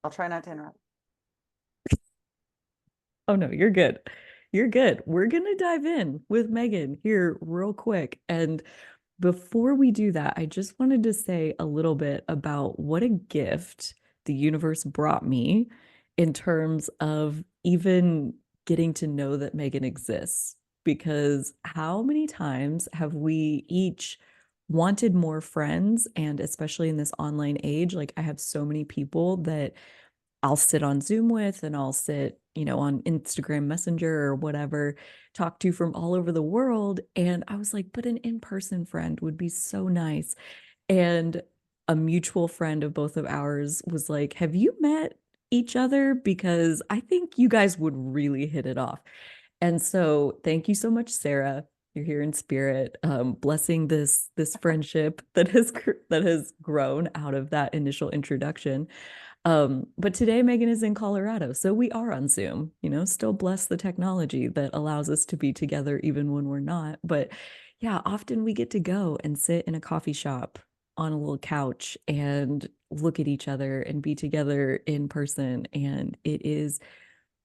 I'll try not to interrupt. Oh no, you're good. You're good. We're gonna dive in with Megan here real quick. And before we do that, I just wanted to say a little bit about what a gift the universe brought me in terms of even getting to know that Megan exists. Because how many times have we each wanted more friends? And especially in this online age, like I have so many people that I'll sit on Zoom with and I'll sit, on Instagram Messenger or whatever, talk to from all over the world. And I was like, but an in-person friend would be so nice. And a mutual friend of both of ours was like, have you met each other? Because I think you guys would really hit it off. And so thank you so much, Sarah. You're here in spirit, blessing this friendship that has grown out of that initial introduction. But today Megan is in Colorado, so we are on Zoom, still bless the technology that allows us to be together even when we're not. But yeah, often we get to go and sit in a coffee shop on a little couch and look at each other and be together in person. And it is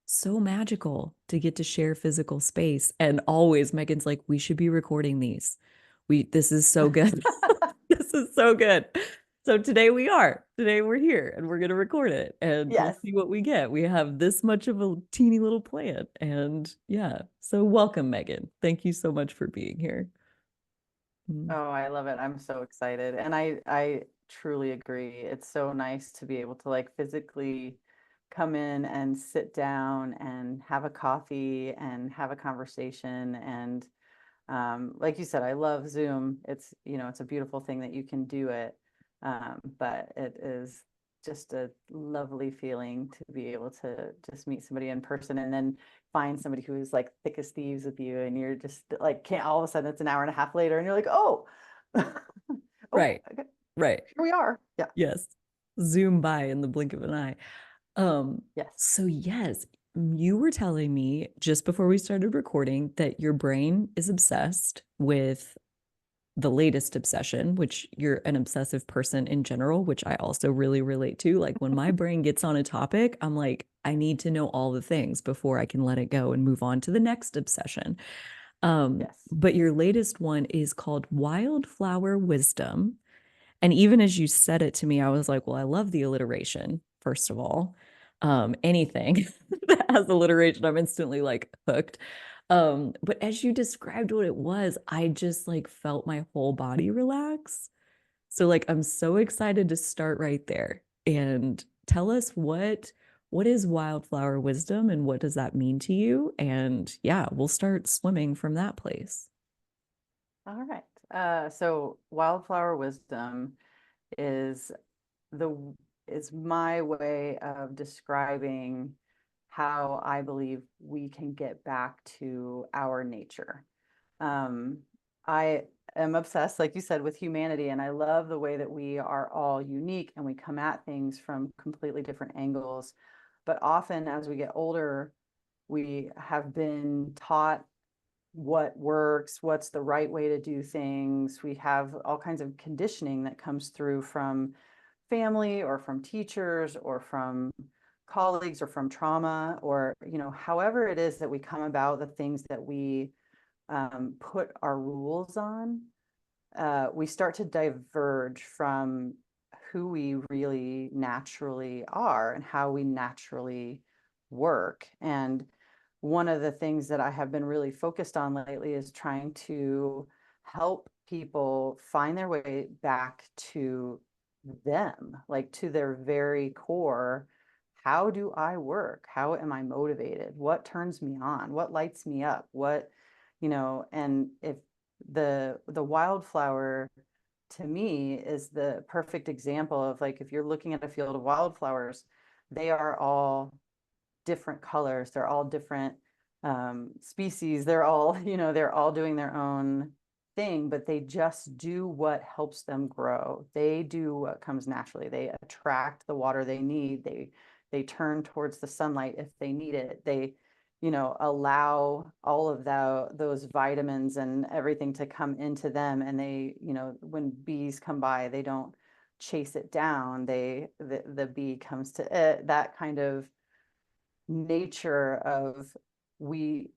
so magical to get to share physical space. And always Megan's like, we should be recording these. This is so good. This is so good. So today we are. Today we're here and we're going to record it and we'll Yes. see what we get. We have this much of a teeny little plant. And yeah. So welcome, Megan. Thank you so much for being here. Mm. Oh, I love it. I'm so excited. And I truly agree. It's so nice to be able to like physically come in and sit down and have a coffee and have a conversation. And like you said, I love Zoom. It's a beautiful thing that you can do it. But it is just a lovely feeling to be able to just meet somebody in person and then find somebody who is like thick as thieves with you, and you're just like can't all of a sudden it's an hour and a half later and you're like, oh, oh, Right. okay, Right. here we are. Yeah. Yes. Zoom by in the blink of an eye. Yes. So yes, you were telling me just before we started recording that your brain is obsessed with the latest obsession, which you're an obsessive person in general, which I also really relate to. Like when my brain gets on a topic, I'm like, I need to know all the things before I can let it go and move on to the next obsession. Yes. But your latest one is called Wildflower Wisdom. And even as you said it to me, I was like, well, I love the alliteration, first of all. Anything that has alliteration, I'm instantly like hooked. But as you described what it was, I just like felt my whole body relax. So like I'm so excited to start right there and tell us what is wildflower wisdom and what does that mean to you? And yeah, we'll start swimming from that place. All right. So wildflower wisdom is the is my way of describing how I believe we can get back to our nature. Um, I am obsessed, like you said, with humanity, and I love the way that we are all unique and we come at things from completely different angles. But often, as we get older, we have been taught what works, what's the right way to do things. We have all kinds of conditioning that comes through from family or from teachers or from colleagues or from trauma, or however it is that we come about the things that we put our rules on. We start to diverge from who we really naturally are and how we naturally work. And one of the things that I have been really focused on lately is trying to help people find their way back to them, like to their very core. How do I work? How am I motivated? What turns me on? What lights me up? And if the wildflower to me is the perfect example of, like, if you're looking at a field of wildflowers, they are all different colors, they're all different species, they're all they're all doing their own thing, but they just do what helps them grow. They do what comes naturally. They attract the water they need. They turn towards the sunlight if they need it. They allow all of those vitamins and everything to come into them, and they when bees come by, they don't chase it down, the bee comes to it. That kind of nature of we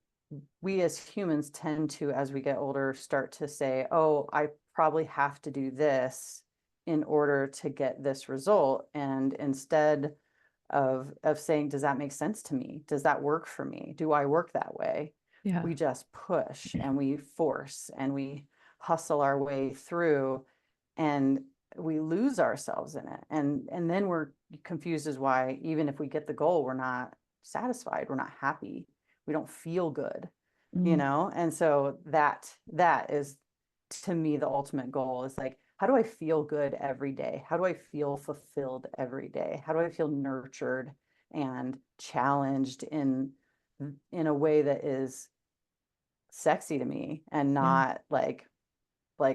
we as humans tend to, as we get older, start to say, oh, I probably have to do this in order to get this result. And instead of saying, does that make sense to me? Does that work for me? Do I work that way? Yeah. We just push and we force and we hustle our way through, and we lose ourselves in it. And then we're confused as why, even if we get the goal, we're not satisfied, we're not happy, we don't feel good, you Mm. know? And so that is, to me, the ultimate goal is like, how do I feel good every day? How do I feel fulfilled every day? How do I feel nurtured and challenged in a way that is sexy to me, and Yeah. not like,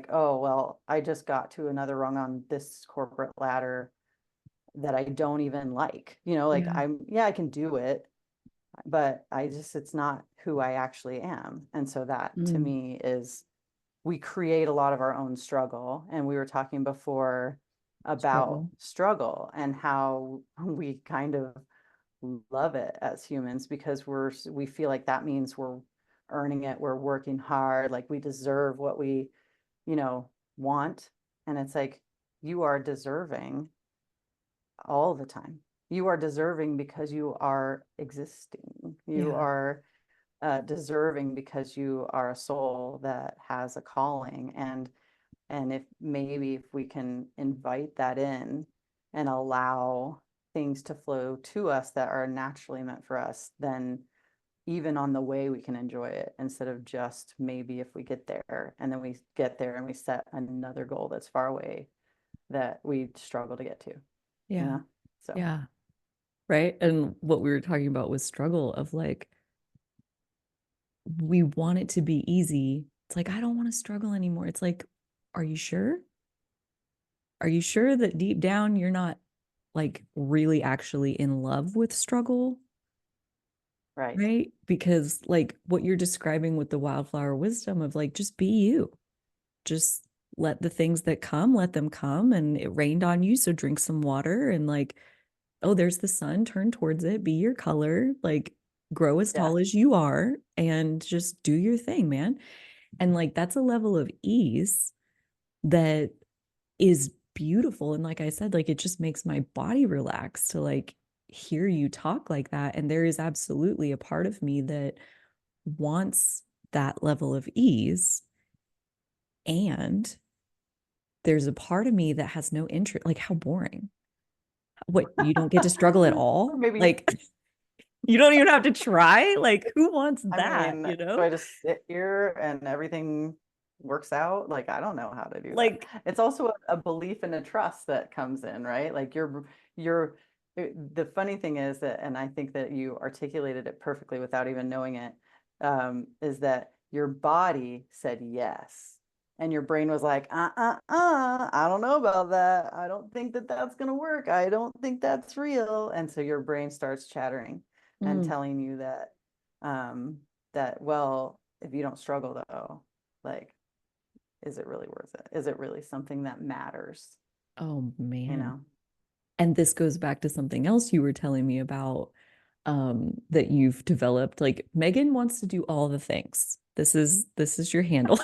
oh, well, I just got to another rung on this corporate ladder that I don't even like. You know, like, Yeah. yeah, I can do it, but it's not who I actually am. And so that to Mm. me is, we create a lot of our own struggle. And we were talking before about Struggle. struggle and how we kind of love it as humans, because we feel like that means we're earning it, we're working hard, like we deserve what we, you know, want. And it's like, you are deserving all the time. You are deserving because you are existing. You Yeah. are deserving because you are a soul that has a calling. And if we can invite that in and allow things to flow to us that are naturally meant for us, then even on the way we can enjoy it, instead of just maybe if we get there, and then we get there and we set another goal that's far away that we struggle to get to, you Yeah. know? So Yeah. Right. And what we were talking about was struggle of like, we want it to be easy. It's like, I don't want to struggle anymore. It's like, are you sure? Are you sure that deep down you're not like really actually in love with struggle? right. Right? Because like what you're describing with the wildflower wisdom of like, just be you. Just let the things that come, let them come. And it rained on you. So drink some water and like, oh, there's the sun, turn towards it, be your color, like grow as Yeah. tall as you are and just do your thing, man. And like that's a level of ease that is beautiful. And like I said, like it just makes my body relax to like hear you talk like that. And there is absolutely a part of me that wants that level of ease. And there's a part of me that has no interest. Like, how boring. What, you don't get to struggle at Or all? maybe, Like, you don't even have to try? Like, who wants I that, mean, you do know? I just sit here and everything works out? Like, I don't know how to do that. Like, It's also a belief and a trust that comes in, right? Like, the funny thing is that, and I think that you articulated it perfectly without even knowing it, is that your body said yes. And your brain was like, I don't know about that. I don't think that that's going to work. I don't think that's real. And so your brain starts chattering and mm, telling you um, well, if you don't struggle though, like, is it really worth it? Is it really something that matters? oh You man. know? And this goes back to something else you were telling me about that you've developed. Like Megan wants to do all the things. This is your handle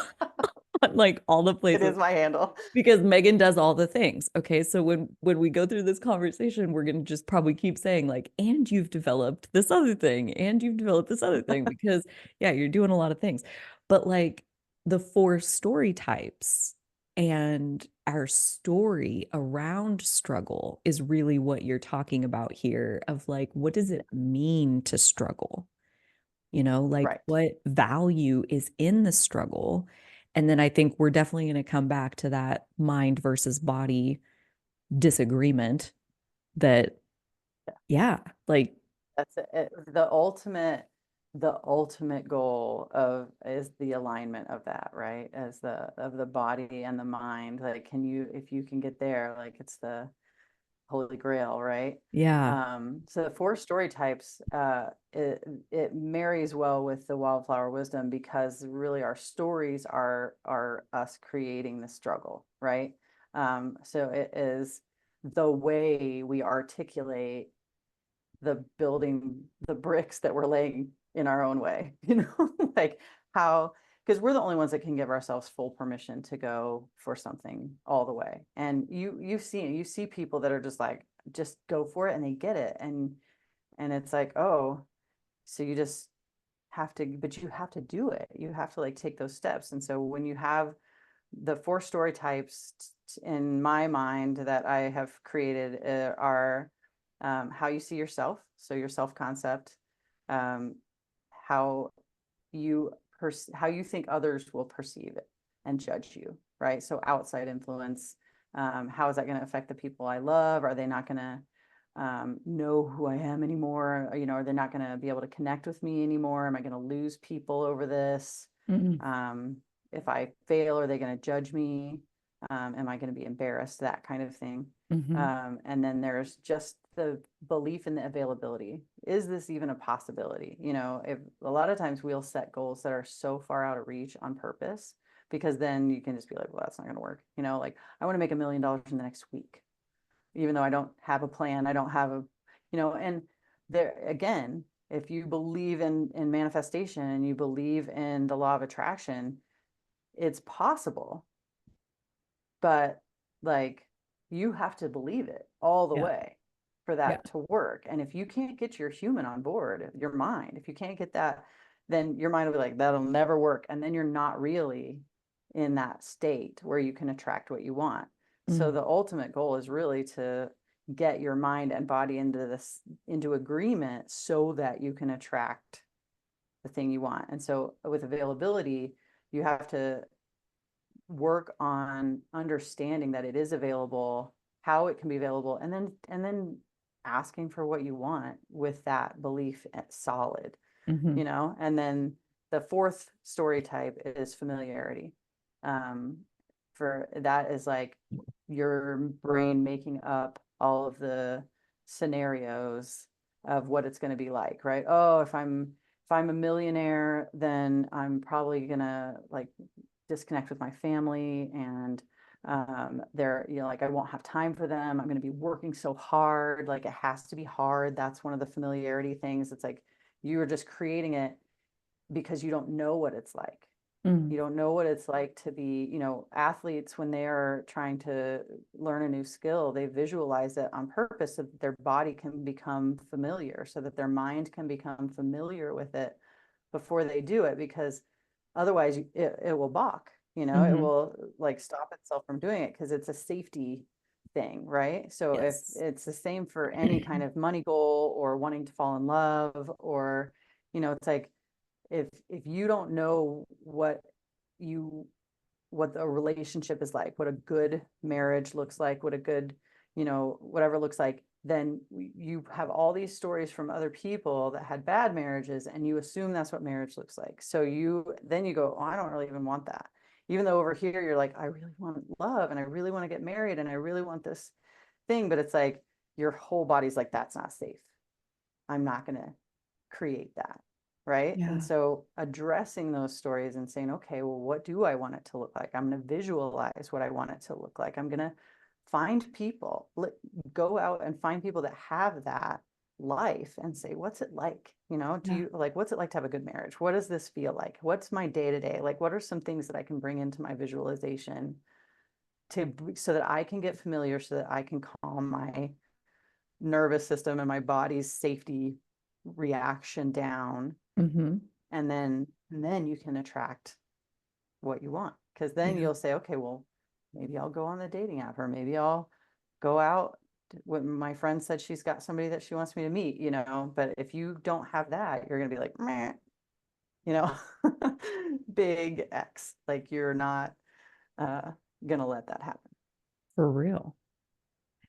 on like all the It places is my handle. because Megan does all the things. Okay, so when we go through this conversation, we're gonna just probably keep saying like, and you've developed this other thing, and you've developed this other thing because yeah, you're doing a lot of things. But like the four story types and our story around struggle is really what you're talking about here of like, what does it mean to struggle? You know, like Right. what value is in the struggle? And then I think we're definitely going to come back to that mind versus body disagreement that, yeah, like, That's it. The ultimate goal of is the alignment of that, right? As the body and the mind. Like, if you can get there, like, it's the Holy Grail, right? yeah, So the four story types, it marries well with the wildflower wisdom, because really our stories are us creating the struggle, right? So it is the way we articulate the building, the bricks that we're laying in our own way, like how, because we're the only ones that can give ourselves full permission to go for something all the way. And you see people that are just like, just go for it and they get it. And it's like, oh, so you just have to, but you have to do it. You have to like take those steps. And so when you have the 4 story types in my mind that I have created are how you see yourself, so your self concept, um, how how you think others will perceive it and judge you, right? So outside influence, how is that going to affect the people I love? Are they not going to know who I am anymore? Are they not going to be able to connect with me anymore? Am I going to lose people over this? Mm-hmm. If I fail, are they going to judge me? Am I going to be embarrassed? That kind of thing. Mm-hmm. And then there's just the belief in the availability. Is this even a possibility? If a lot of times we'll set goals that are so far out of reach on purpose, because then you can just be like, well, that's not going to work. Like I want to make $1 million in the next week, even though I don't have a plan. I don't have and there again, if you believe in manifestation and you believe in the law of attraction, it's possible, but like you have to believe it all the Yeah. way for Yeah. that to work. And if you can't get your human on board, your mind, if you can't get that, then your mind will be like, that'll never work. And then you're not really in that state where you can attract what you want. So Mm. the ultimate goal is really to get your mind and body into agreement so that you can attract the thing you want. And so with availability, you have to work on understanding that it is available, how it can be available, and then asking for what you want with that belief solid, Mm-hmm. and then the 4th story type is familiarity. um for that is like your brain making up all of the scenarios of what it's going to be like, right? Oh, if I'm a millionaire, then I'm probably gonna like disconnect with my family, and they're like I won't have time for them. I'm going to be working so hard, like it has to be hard. That's one of the familiarity things. It's like you are just creating it because you don't know what it's like. Mm. You don't know what it's like to be, athletes when they are trying to learn a new skill, they visualize it on purpose so that their body can become familiar, so that their mind can become familiar with it before they do it, because otherwise it will balk, it Mm-hmm. will like stop itself from doing it because it's a safety thing, right? So if Yes. it's the same for any kind of money goal or wanting to fall in love, or it's like if you don't know you what a relationship is like, what a good marriage looks like, what a good, whatever looks like, then you have all these stories from other people that had bad marriages and you assume that's what marriage looks like. So you go, oh, I don't really even want that. Even though over here you're like, I really want love and I really want to get married and I really want this thing, but it's like your whole body's like, that's not safe. I'm not going to create that. Right. And Yeah. so addressing those stories and saying, okay, well, what do I want it to look like? I'm going to visualize what I want it to look like. I'm going to find people, go out and find people that have that life and say, what's it like? Do Yeah. you like, what's it like to have a good marriage? What does this feel like? What's my day to day? Like, what are some things that I can bring into my visualization so that I can get familiar, so that I can calm my nervous system and my body's safety reaction down, Mm-hmm. and then you can attract what you want, because then Yeah. you'll say, okay, well, maybe I'll go on the dating app, or maybe I'll go out. When my friend said she's got somebody that she wants me to meet, but if you don't have that, you're gonna be like, meh, you know big X, like you're not uh gonna let that happen. For real.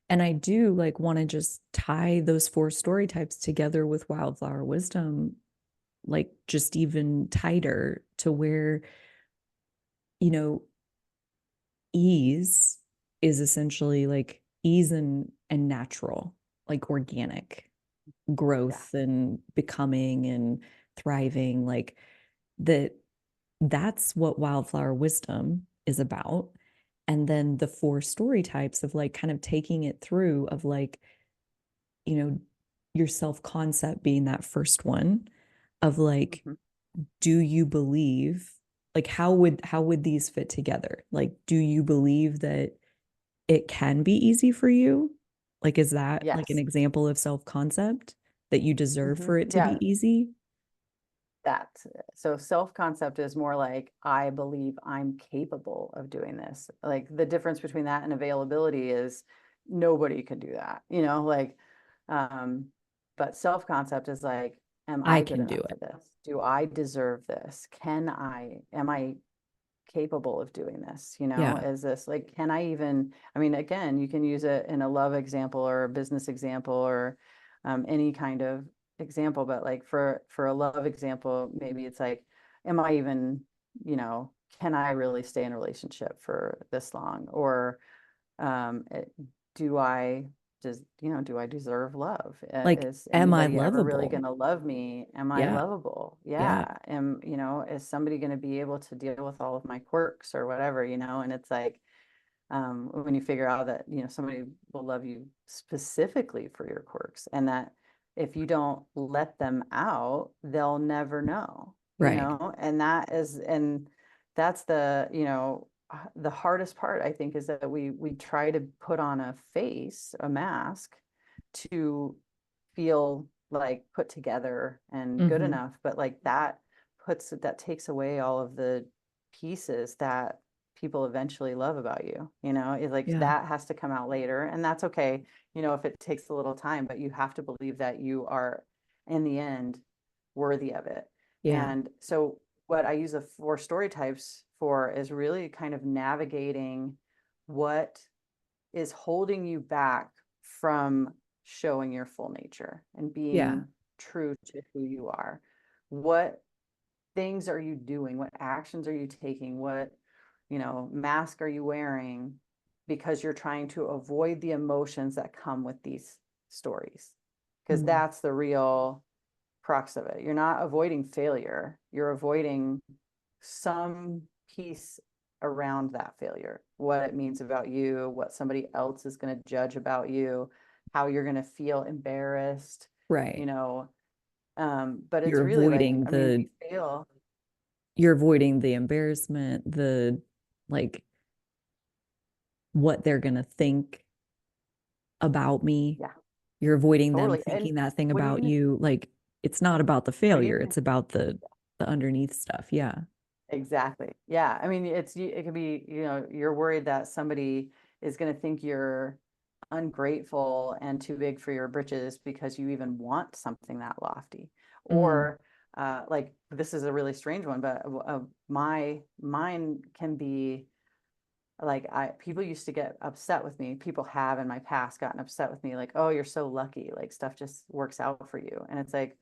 And I do like want to just tie those 4 story types together with wildflower wisdom, like just even tighter to where, you know, ease is essentially like ease and natural, like organic Yeah. growth and becoming and thriving, like that that's what wildflower wisdom is about. And then the four story types of like kind of taking it through of like, you know, your self concept being that first one of like, Mhm. do you believe, like how would these fit together? Like, do you believe that it can be easy for you? Like, is that like an Yes. example of self concept that you deserve for it to Yeah, be easy? that. So self-concept is more like, I believe I'm capable of doing this. Like the difference between that and availability is nobody can do that, like, um, but self-concept is like, am I I good can do enough for it. this? Do I deserve this? Am I capable of doing this? Yeah. Is this like, can I even, I mean, again, you can use it in a love example or a business example or any kind of example, but like for a love example, maybe it's like, am I even, you know, can I really stay in a relationship for this long? Or do I just, do I deserve love? Like, Is am I anybody ever really lovable? going to love me? Am I Yeah. lovable? Yeah. Yeah. Is somebody going to be able to deal with all of my quirks or whatever, and it's like, when you figure out that, somebody will love you specifically for your quirks and that if you don't let them out, they'll never know, Right. and that's the hardest part, I think, is that we try to put on a face, a mask to feel like put together and good Mm-hmm. enough, but like that takes away all of the pieces that people eventually love about you. It's like Yeah. that has to come out later, and that's okay, if it takes a little time, but you have to believe that you are in the end worthy of it. Yeah. And so what I use the four story types for is really kind of navigating what is holding you back from showing your full nature and Yeah. being true to who you are. What things are you doing? What actions are you taking? What, mask are you wearing because you're trying to avoid the emotions that come with these stories? Because Mm. that's the real crux of it. You're not avoiding failure, you're avoiding some piece around that failure, what it means about you, what somebody else is going to judge about you, how you're going to feel embarrassed, you Right. know. But it's You're really like, avoiding I mean, the we fail. you're avoiding the embarrassment, the like what they're gonna think about me. Yeah, You're avoiding them totally. And thinking that thing when about you, you. Like, it's not about the when failure, you it's about the underneath stuff. Yeah. Exactly. Yeah. I mean, it could be, you're worried that somebody is going to think you're ungrateful and too big for your britches because you even want something that lofty. Mm. Or like this is a really strange one, but mine can be like, people used to get upset with me. People have in my past gotten upset with me, like, oh, you're so lucky, like stuff just works out for you. And it's like,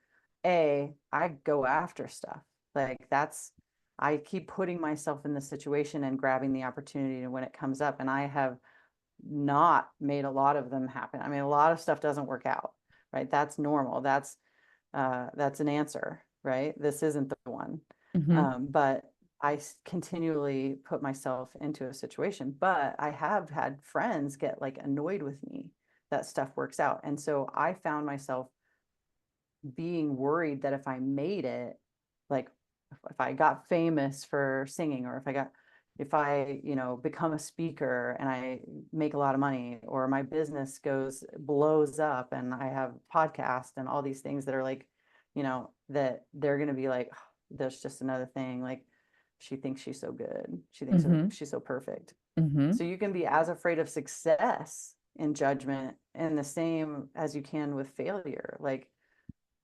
I go after stuff. Like I keep putting myself in the situation and grabbing the opportunity when it comes up. And I have not made a lot of them happen. I mean, a lot of stuff doesn't work out, right? That's normal. That's an answer, right? This isn't the one. Hmm. But I continually put myself into a situation, but I have had friends get like annoyed with me that stuff works out. And so I found myself being worried that if I made it, like if I got famous for singing, or if I, become a speaker and I make a lot of money, or my business blows up and I have podcast and all these things that are like, that they're going to be like, "Oh, there's just another thing. Like she thinks she's so good. She thinks Hmm. she's so perfect." Hmm. So you can be as afraid of success in judgment and the same as you can with failure. Like,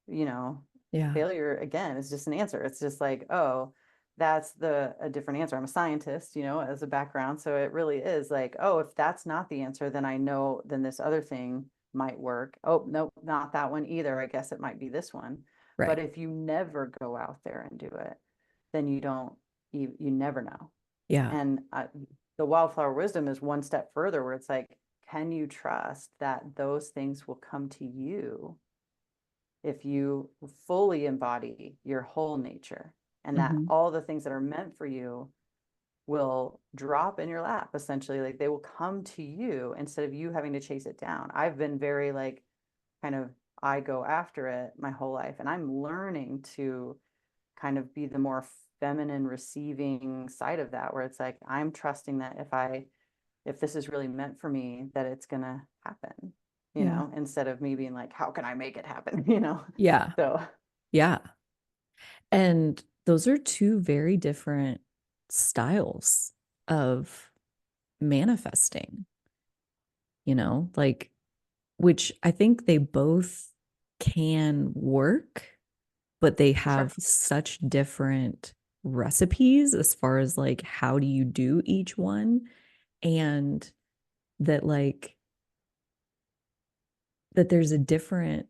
you know, Yeah. failure again is just an answer. It's just like, oh, that's a different answer. I'm a scientist, as a background. So it really is like, oh, if that's not the answer, then I know then this other thing might work. Oh, no, not that one either. I guess it might be this one. But Right. if you never go out there and do it, then you never know. Yeah. And the wildflower wisdom is one step further where it's like, can you trust that those things will come to you if you fully embody your whole nature, and that Hmm. all the things that are meant for you will drop in your lap, essentially. Like they will come to you instead of you having to chase it down. I've been very like kind of, I go after it my whole life, and I'm learning to kind of be the more feminine receiving side of that, where it's like I'm trusting that if this is really meant for me, that it's gonna happen, Yeah. instead of me being like, how can I make it happen, Yeah. so Yeah. And those are two very different styles of manifesting, like, which I think they both can work, but they for sure. have such different recipes as far as like how do you do each one, and that like that there's a different,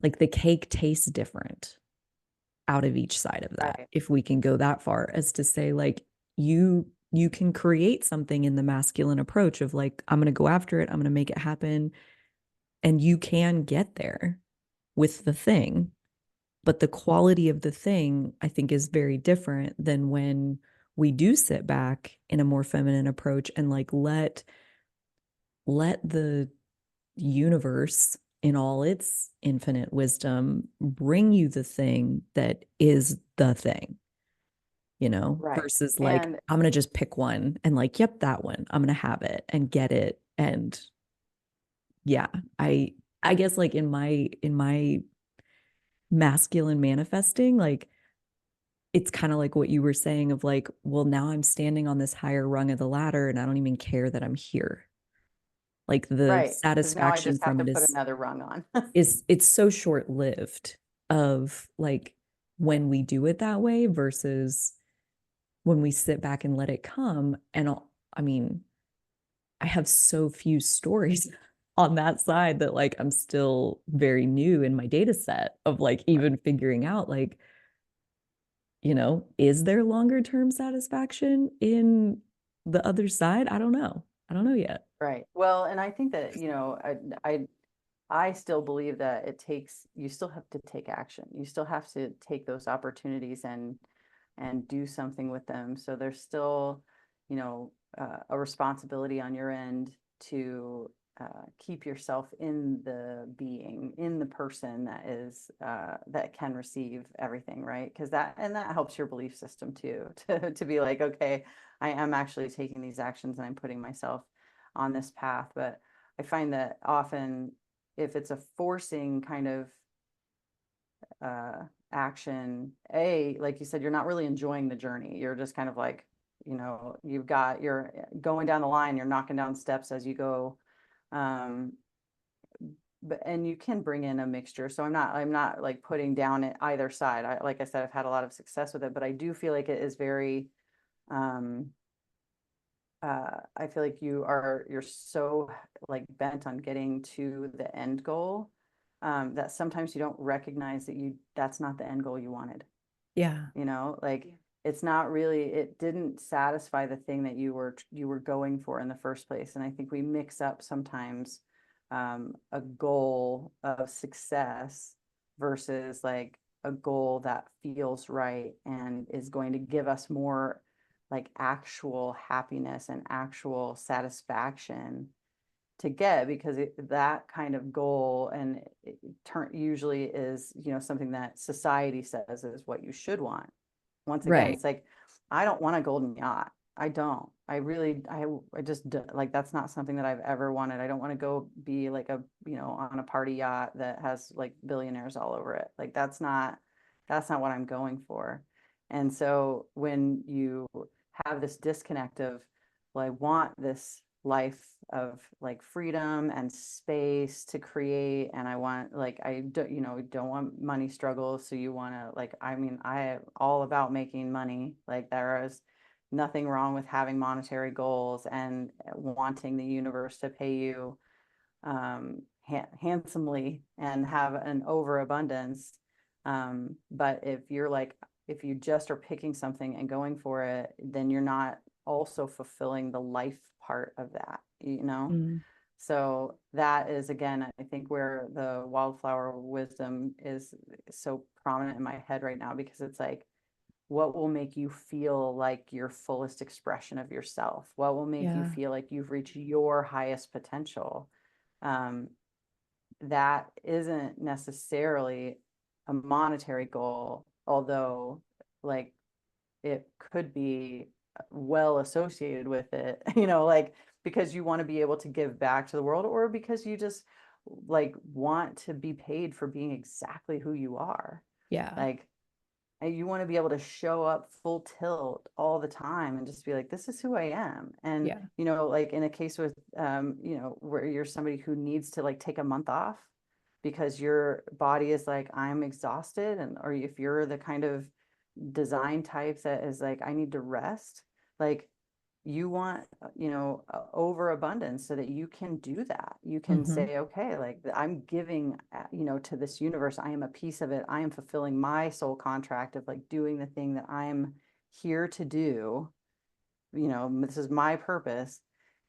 like the cake tastes different out of each side of that, Right. if we can go that far as to say like you can create something in the masculine approach of like I'm going to go after it, I'm going to make it happen, and you can get there with the thing, but the quality of the thing I think is very different than when we do sit back in a more feminine approach and like let the universe in all its infinite wisdom bring you the thing that is the thing, Right. versus like, And I'm going to just pick one and like, yep, that one, I'm going to have it and get it. And yeah, I guess like in my masculine manifesting, like it's kind of like what you were saying of like, well, now I'm standing on this higher rung of the ladder and I don't even care that I'm here. Like the right, because now I satisfaction just have from to it put another rung on. is it's so short-lived of like when we do it that way versus when we sit back and let it come. And I mean, I have so few stories on that side that like I'm still very new in my data set of like even figuring out like, is there longer term satisfaction in the other side? I don't know. I don't know yet. Right. Well, and I think that, I still believe that you still have to take action. You still have to take those opportunities and do something with them. So there's still, a responsibility on your end to keep yourself in the being, in the person that can receive everything, right? Because that helps your belief system too, to be like, okay, I am actually taking these actions and I'm putting myself on this path. But I find that often, if it's a forcing kind of uh, action, like you said, you're not really enjoying the journey. You're just kind of like, you're going down the line, you're knocking down steps as you go. Um, and you can bring in a mixture. So I'm not like putting down it either side. Like I said, I've had a lot of success with it, but I do feel like it is very, um, I feel like you're so like bent on getting to the end goal, that sometimes you don't recognize that's not the end goal you wanted. Yeah. Like it's not really, it didn't satisfy the thing that you were going for in the first place. And I think we mix up sometimes a goal of success versus like a goal that feels right and is going to give us more like actual happiness and actual satisfaction to get, because that kind of goal and usually is something that society says is what you should want. Once again, Right. it's like, I don't want a golden yacht. I don't. I really, I just like, that's not something that I've ever wanted. I don't want to go be like on a party yacht that has like billionaires all over it. Like that's not what I'm going for. And so when you have this disconnect of, well, I want this life of like freedom and space to create, and I want, like, I don't, don't want money struggles. So you want to, like, I mean, I am all about making money. Like there is nothing wrong with having monetary goals and wanting the universe to pay you handsomely and have an overabundance. But if you just are picking something and going for it, then you're not also fulfilling the life part of that. Mm. So that is, again, I think where the wildflower wisdom is so prominent in my head right now, because it's like, what will make you feel like your fullest expression of yourself? What will make you Yeah. feel like you've reached your highest potential? Um, that isn't necessarily a monetary goal, although like it could be well associated with it, like because you want to be able to give back to the world, or because you just like want to be paid for being exactly who you are. Yeah. Like you want to be able to show up full tilt all the time and just be like, this is who I am. And, Yeah. like in a case with, where you're somebody who needs to like take a month off because your body is like, I'm exhausted. And, or if you're the kind of design type that is like, I need to rest, like you want, overabundance so that you can do that. You can Mm-hmm. say, okay, like I'm giving, to this universe. I am a piece of it. I am fulfilling my soul contract of like doing the thing that I'm here to do. This is my purpose,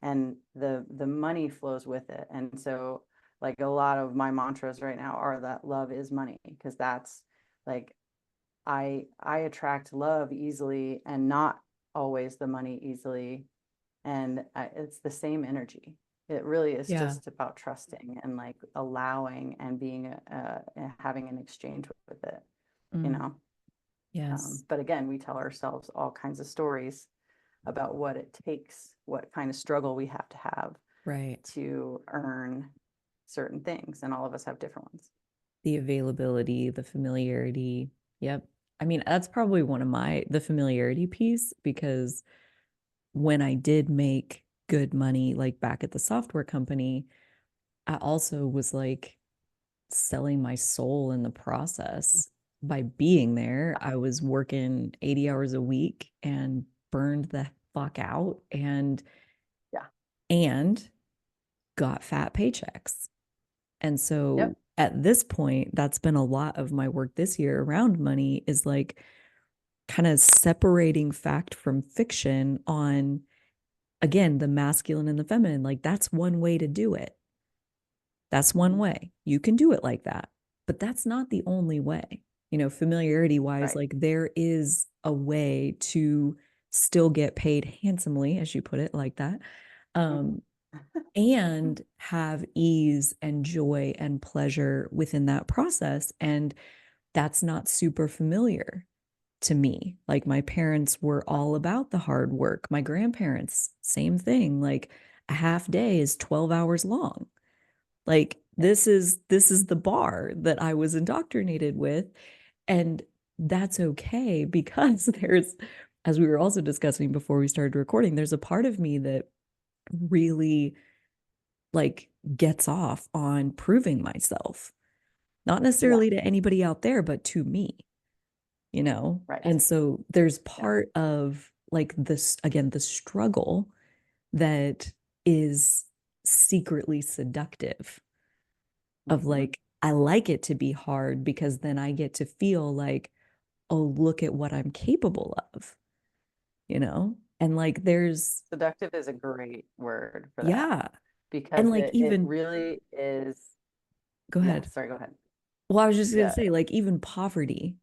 and the money flows with it. And so, like a lot of my mantras right now are that love is money, because that's like I attract love easily and not always the money easily, and it's the same energy. It really is Yeah. just about trusting and like allowing and being having an exchange with it, you Mm. know. Yes. But again, we tell ourselves all kinds of stories about what it takes, what kind of struggle we have to have Right. to earn certain things, and all of us have different ones. The availability, the familiarity. Yep. I mean, that's probably one of the familiarity piece, because when I did make good money, like back at the software company, I also was like selling my soul in the process by being there. I was working 80 hours a week and burned the fuck out, Yeah. and got fat paychecks. And so Yep. at this point, that's been a lot of my work this year around money, is like kind of separating fact from fiction on, again, the masculine and the feminine. Like that's one way to do it. That's one Mhm. way. You can do it like that, but that's not the only way. Familiarity wise, Right. like there is a way to still get paid handsomely, as you put it, like that, Mhm. um, and have ease and joy and pleasure within that process. And that's not super familiar to me. Like my parents were all about the hard work. My grandparents, same thing. Like a half day is 12 hours long. Like Yeah. this is the bar that I was indoctrinated with. And that's okay, because there's, as we were also discussing before we started recording, there's a part of me that really like gets off on proving myself, not Yeah. necessarily to anybody out there, but to me, Right. And so there's Yeah. part of like this, again, the struggle that is secretly seductive, of Mhm. like, I like it to be hard because then I get to feel like, oh, look at what I'm capable of, And like there's, Seductive is a great word for that, yeah. And because like it even, really is. go Yeah, ahead. sorry, go ahead. Well, I was just gonna Yeah. say, like, even poverty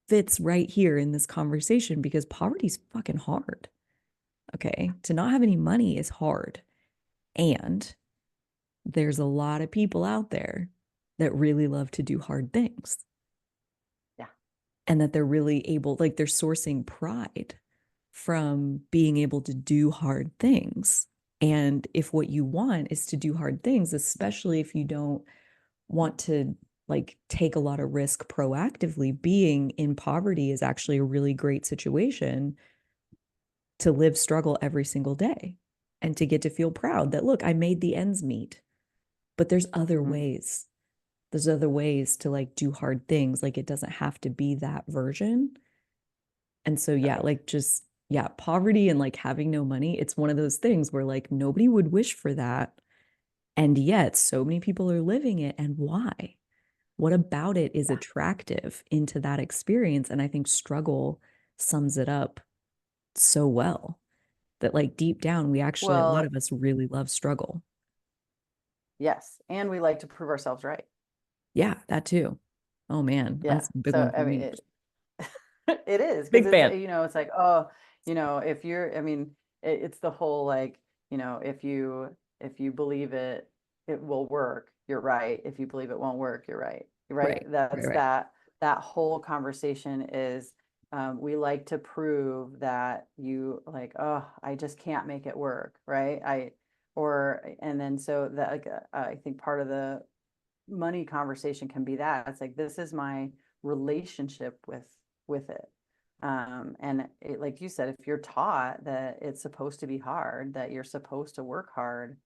fits right here in this conversation, because poverty's fucking hard. Okay. To not have any money is hard. And there's a lot of people out there that really love to do hard things, Yeah. and that they're really able, like, they're sourcing pride from being able to do hard things. And if what you want is to do hard things, especially if you don't want to like take a lot of risk proactively, being in poverty is actually a really great situation to live struggle every single day, and to get to feel proud that, look, I made the ends meet. But there's other Mhm. ways. There's other ways to like do hard things. Like it doesn't have to be that version. And so, yeah, Right. like just, yeah, poverty and like having no money, it's one of those things where like nobody would wish for that. And yet so many people are living it. And why? What about it is Yeah. attractive into that experience? And I think struggle sums it up so well, that like deep down, we actually, a lot Well, of us really love struggle. yes, and we like to prove ourselves right. Yeah, that too. Oh man, Yeah. that's a big So one for I mean, me. It is because Big it's, fan. it's like, oh, if you're, I mean, it's the whole like, if you believe it, it will work. You're right. If you believe it won't work, you're right. You're right. Right, right, That's right. that whole conversation is, we like to prove that you like, oh, I just can't make it work, right? And then so that like, I think part of the money conversation can be that it's like, this is my relationship with it. And it, like you said, if you're taught that it's supposed to be hard, that you're supposed to work hard,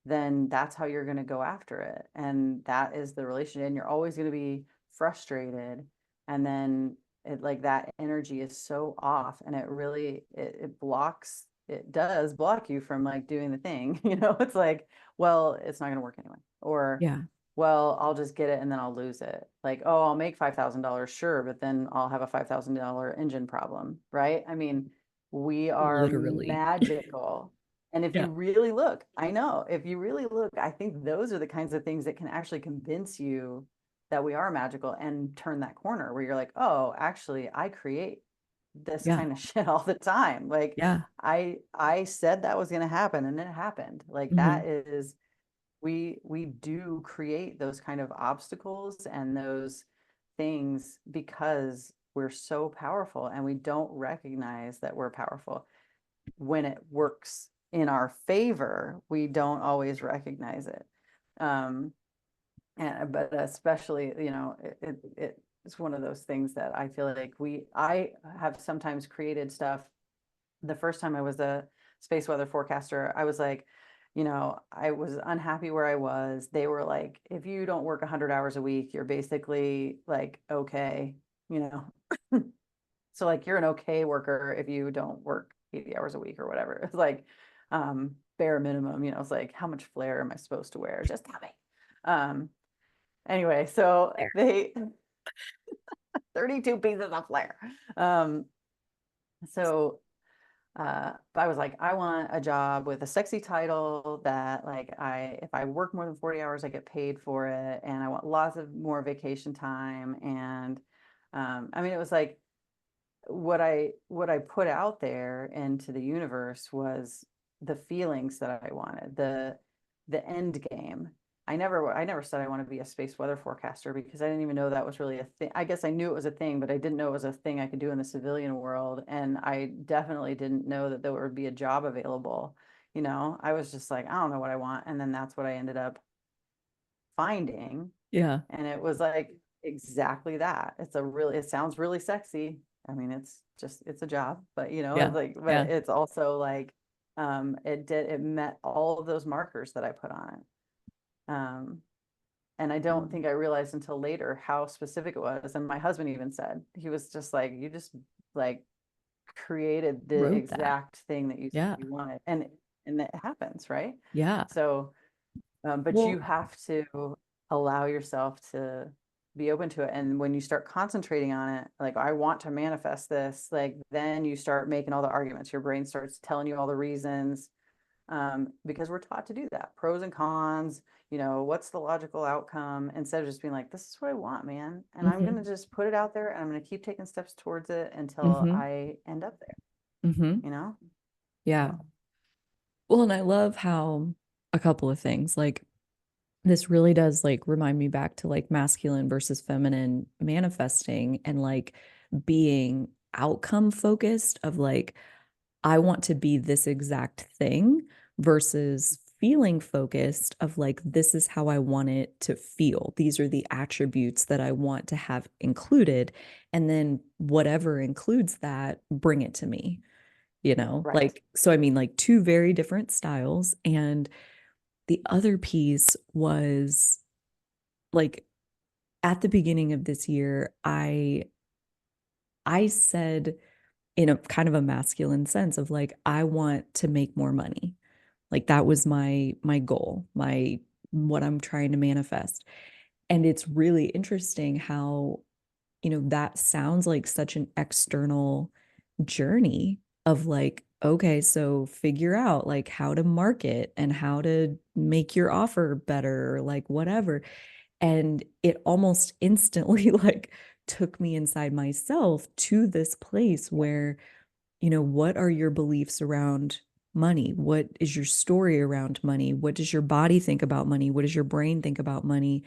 then that's how you're going to go after it. And that is the relationship. And you're always going to be frustrated. And then it like that energy is so off, and it really it blocks, it does block you from like doing the thing. It's like, well, it's not going to work anyway. Or, Yeah, well, I'll just get it and then I'll lose it. Like, oh, I'll make $5,000, sure, but then I'll have a $5,000 engine problem, right? I mean, we are literally. magical. And if Yeah, you really look, I know, if you really look, I think those are the kinds of things that can actually convince you that we are magical and turn that corner where you're like, oh, actually, I create this yeah, kind of shit all the time. Like, yeah. I said that was going to happen and it happened. Like Hmm. that is, we do create those kind of obstacles and those things because we're so powerful, and we don't recognize that we're powerful. When it works in our favor, we don't always recognize it. um and but especially, it's one of those things that I feel like I have sometimes created stuff. The first time I was a space weather forecaster, I was like, I was unhappy where I was. They were like, if you don't work 100 hours a week, you're basically like, okay, you know. So like, you're an okay worker if you don't work 80 hours a week or whatever. It's like, bare minimum, it's like, how much flair am I supposed to wear? Just tell me. Um, anyway, so There. they 32 pieces of flair. Um, so but I was like, I want a job with a sexy title that like, if I work more than 40 hours, I get paid for it. And I want lots of more vacation time. And I mean, it was like, what I put out there into the universe was the feelings that I wanted, the end game. I never said I want to be a space weather forecaster because I didn't even know that was really a thing. I guess I knew it was a thing, but I didn't know it was a thing I could do in the civilian world. And I definitely didn't know that there would be a job available. I was just like, I don't know what I want. And then that's what I ended up finding. Yeah, And it was like exactly that. It sounds really sexy. I mean, it's a job, but yeah, it's like, but yeah. it's also like, it met all of those markers that I put on it. And I don't Mm. think I realized until later how specific it was. And my husband even said, he was just like, you just like created the Wrote that. exact thing that you said Yeah, you wanted. And it happens, right? yeah. So, but you Well, have to allow yourself to be open to it. And when you start concentrating on it, like, I want to manifest this, like, then you start making all the arguments. Your brain starts telling you all the reasons, because we're taught to do that. Pros and cons, what's the logical outcome, instead of just being like, this is what I want, man. And I'm going to hmm, just put it out there, and I'm going to keep taking steps towards it until hmm, I end up there, hmm. you know? Yeah. So, Well, and I love how a couple of things like this really does like remind me back to like masculine versus feminine manifesting and like being outcome focused of like, I want to be this exact thing versus feeling focused of like, this is how I want it to feel. These are the attributes that I want to have included. And then whatever includes that, bring it to me, right. like, so I mean, like two very different styles. And the other piece was like at the beginning of this year, I said in a kind of a masculine sense of like, I want to make more money. Like that was my goal, my what I'm trying to manifest. And it's really interesting how, that sounds like such an external journey of like, okay, so figure out like how to market and how to make your offer better, like whatever. And it almost instantly like took me inside myself to this place Yeah. where, you know, what are your beliefs around money? What is your story around money? What does your body think about money? What does your brain think about money?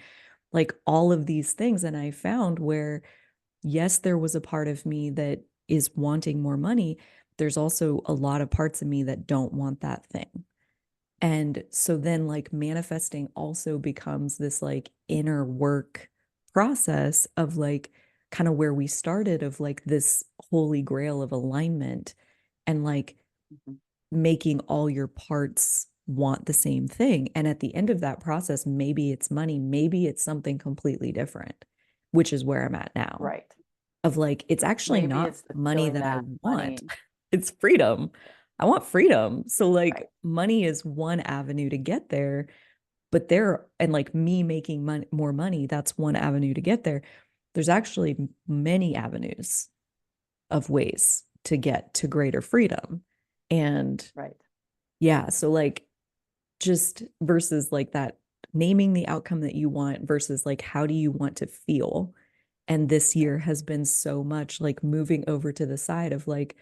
Like all of these things. And I found where, yes, there was a part of me that is wanting more money. There's also a lot of parts of me that don't want that thing. And so then, like, manifesting also becomes this like inner work process of like kind of where we started, of like this holy grail of alignment and like Mhm. making all your parts want the same thing. And at the end of that process, maybe it's money, maybe it's something completely different, which is where I'm at now. Right. Of like, it's actually Maybe not it's the money feeling that I that want, money, it's freedom. I want freedom. So, like, right. money is one avenue to get there, but there, and like me making money, more money, that's one avenue to get there. There's actually many avenues of ways to get to greater freedom. And Right. yeah, so like just versus like that, naming the outcome that you want versus like how do you want to feel. And this year Right. has been so much like moving over to the side of like,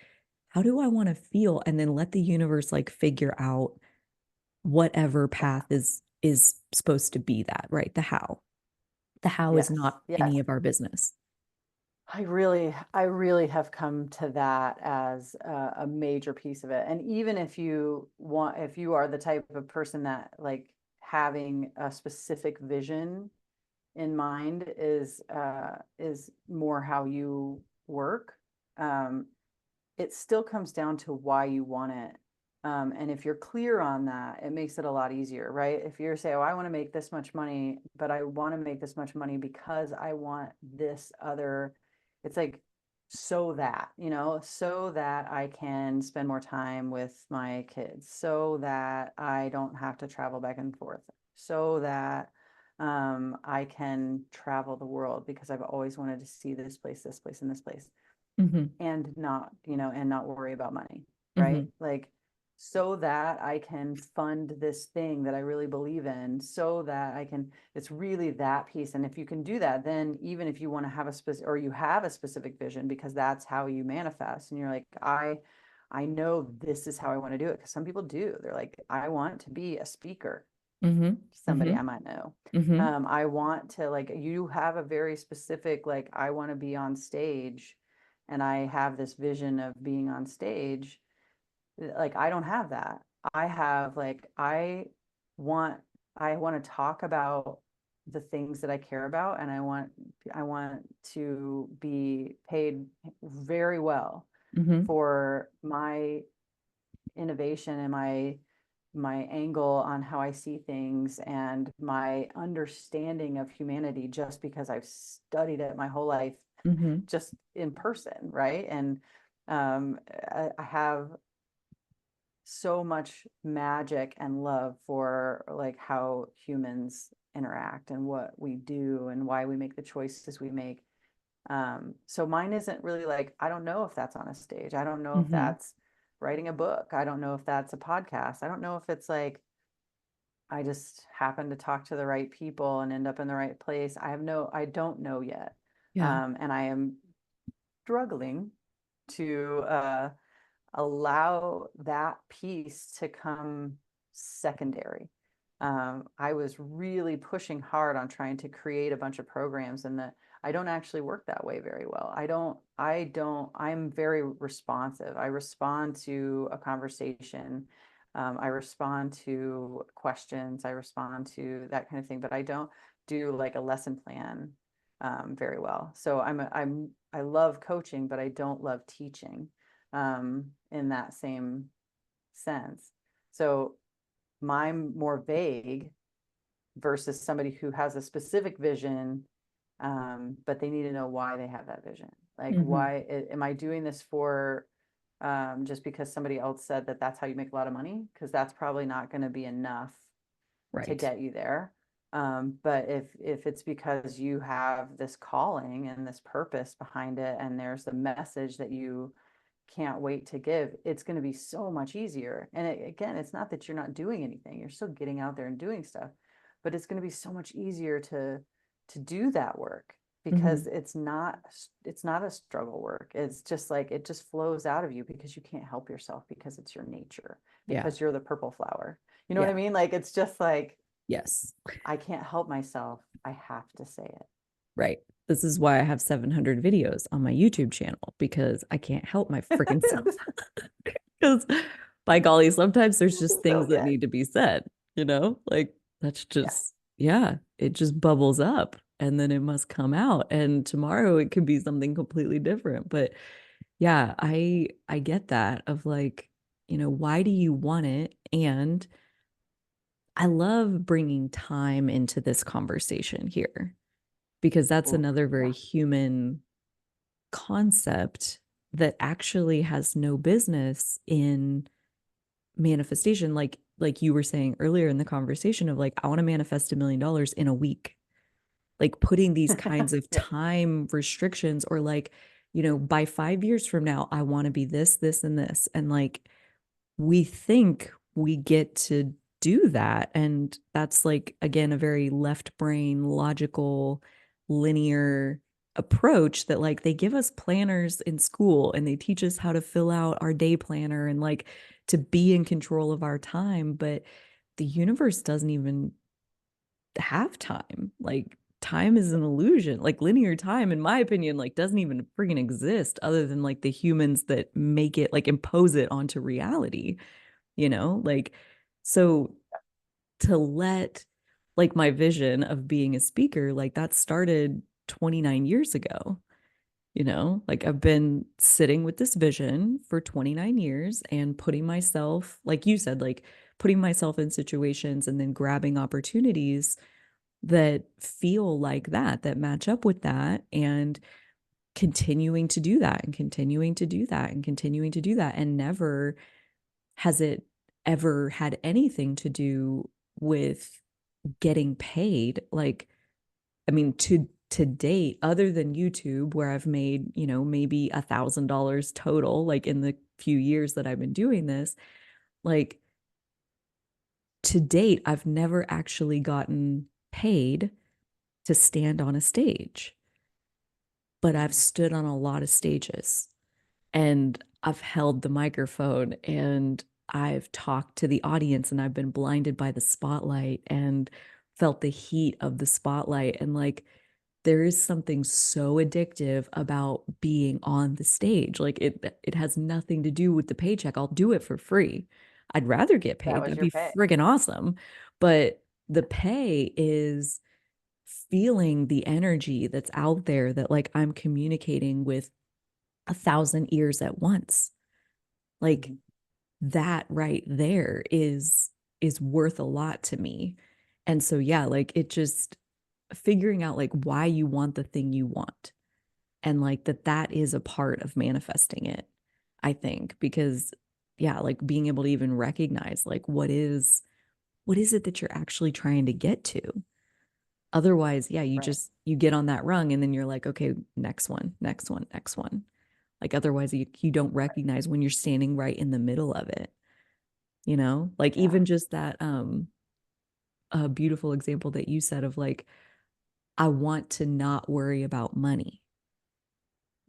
how do I want to feel? And then let the universe like figure out whatever path Yeah. is supposed to be that, right? The how is Yes. not Yes. any of our business. I really have come to that as a major piece of it. And even if you want, if you are the type of person that like having a specific vision in mind is more how you work, um, it still comes down to why you want it. And if you're clear on that, it makes it a lot easier, right? If you're saying, oh, I want to make this much money, but I want to make this much money because I want this other, it's like, so that, so that I can spend more time with my kids, so that I don't have to travel back and forth, so that I can travel the world because I've always wanted to see this place, and this place Mm-hmm. and not, and not worry about money, Mm-hmm. right? Like, so that I can fund this thing that I really believe in, so that I can, it's really that piece. And if you can do that, then even if you want to have a specific, or you have a specific vision, because that's how you manifest, and you're like, I know this is how I want to do it. Because some people do. They're like, I want to be a speaker. Mm-hmm. Somebody Mm-hmm. I might know. Mm-hmm. I want to, like, you have a very specific, like, I want to be on stage and I have this vision of being on stage. Like, I don't have that. I have, like, want, I want to talk about the things that I care about, and I want to be paid very well Mm-hmm. for my innovation and my angle on how I see things and my understanding of humanity, just because I've studied it my whole life Mm-hmm. just in person, right? And I have so much magic and love for like how humans interact and what we do and why we make the choices we make. So mine isn't really like, I don't know if that's on a stage. I don't know if Mm-hmm. that's writing a book. I don't know if that's a podcast. I don't know if it's like, I just happen to talk to the right people and end up in the right place. I don't know yet. Yeah. And I am struggling to allow that piece to come secondary. I was really pushing hard on trying to create a bunch of programs, and that I don't actually work that way very well. I'm very responsive. I respond to a conversation. I respond to questions. I respond to that kind of thing, but I don't do like a lesson plan very well. So I love coaching, but I don't love teaching in that same sense. So mine more vague versus somebody who has a specific vision, but they need to know why they have that vision. Like, Mm-hmm. why am I doing this for? Just because somebody else said that that's how you make a lot of money? Because that's probably not going to be enough to Right. get you there. But if it's because you have this calling and this purpose behind it, and there's the message that you can't wait to give, it's going to be so much easier. And again, it's not that you're not doing anything, you're still getting out there and doing stuff, but it's going to be so much easier to do that work. because Mhm. it's not a struggle work. It's just like it just flows out of you because you can't help yourself because it's your nature, Yeah. because you're the purple flower. You know what Yeah. I mean? Like it's just like Yes. I can't help myself. I have to say it. Right. This is why I have 700 videos on my YouTube channel because I can't help my freaking self. Because by golly, sometimes there's just So things that good. need to be said, you know? Like that's Yeah. just, yeah, it just bubbles up and then it must come out. And tomorrow it could be something completely different. But yeah, I get that of like, why do you want it? And I love bringing time into this conversation here because that's Ooh, another very yeah. human concept that actually has no business in manifestation, like you were saying earlier in the conversation of like I want to manifest $1 million in a week, like putting these kinds of Yeah. time restrictions or like by 5 years from now I want to be this and this, and like we think we get to do that. And that's like, again, a very left brain, logical, linear approach that like they give us planners in school and they teach us how to fill out our day planner and like to be in control of our time. But the universe doesn't even have time. Like time is an illusion. Like linear time, in my opinion, like doesn't even freaking exist other than like the humans that make it like impose it onto reality, like so to let like my vision of being a speaker, like that started 29 years ago, like I've been sitting with this vision for 29 years and putting myself, like you said, like putting myself in situations and then grabbing opportunities that feel like that match up with that, and continuing to do that and continuing to do that and continuing to do that. And never has it ever had anything to do with getting paid. Like, I mean, to date, other than YouTube, where I've made, maybe $1,000 total, like in the few years that I've been doing this, like to date, I've never actually gotten paid to stand on a stage, but I've Mhm. stood on a lot of stages. And I've held the microphone and I've talked to the audience and I've been blinded by the spotlight and felt the heat of the spotlight. And like, there is something so addictive about being on the stage. Like it has nothing to do with the paycheck. I'll do it for free. I'd rather get That paid. was That'd your be pay. friggin' awesome. But the pay is feeling the energy that's out there that like I'm communicating with 1,000 ears at once. Like Mhm. that right there is worth a lot to me. And so yeah, like it just figuring out like why you want the thing you want, and like that is a part of manifesting it, I think, because yeah, like being able to even recognize like what is it that you're actually trying to get to. Otherwise, yeah, Right. you get on that rung and then you're like, okay, next one, next one, next one. Like otherwise you don't Right. recognize when you're standing right in the middle of it, like Yeah. even just that a beautiful example that you said of like I want to not worry about money.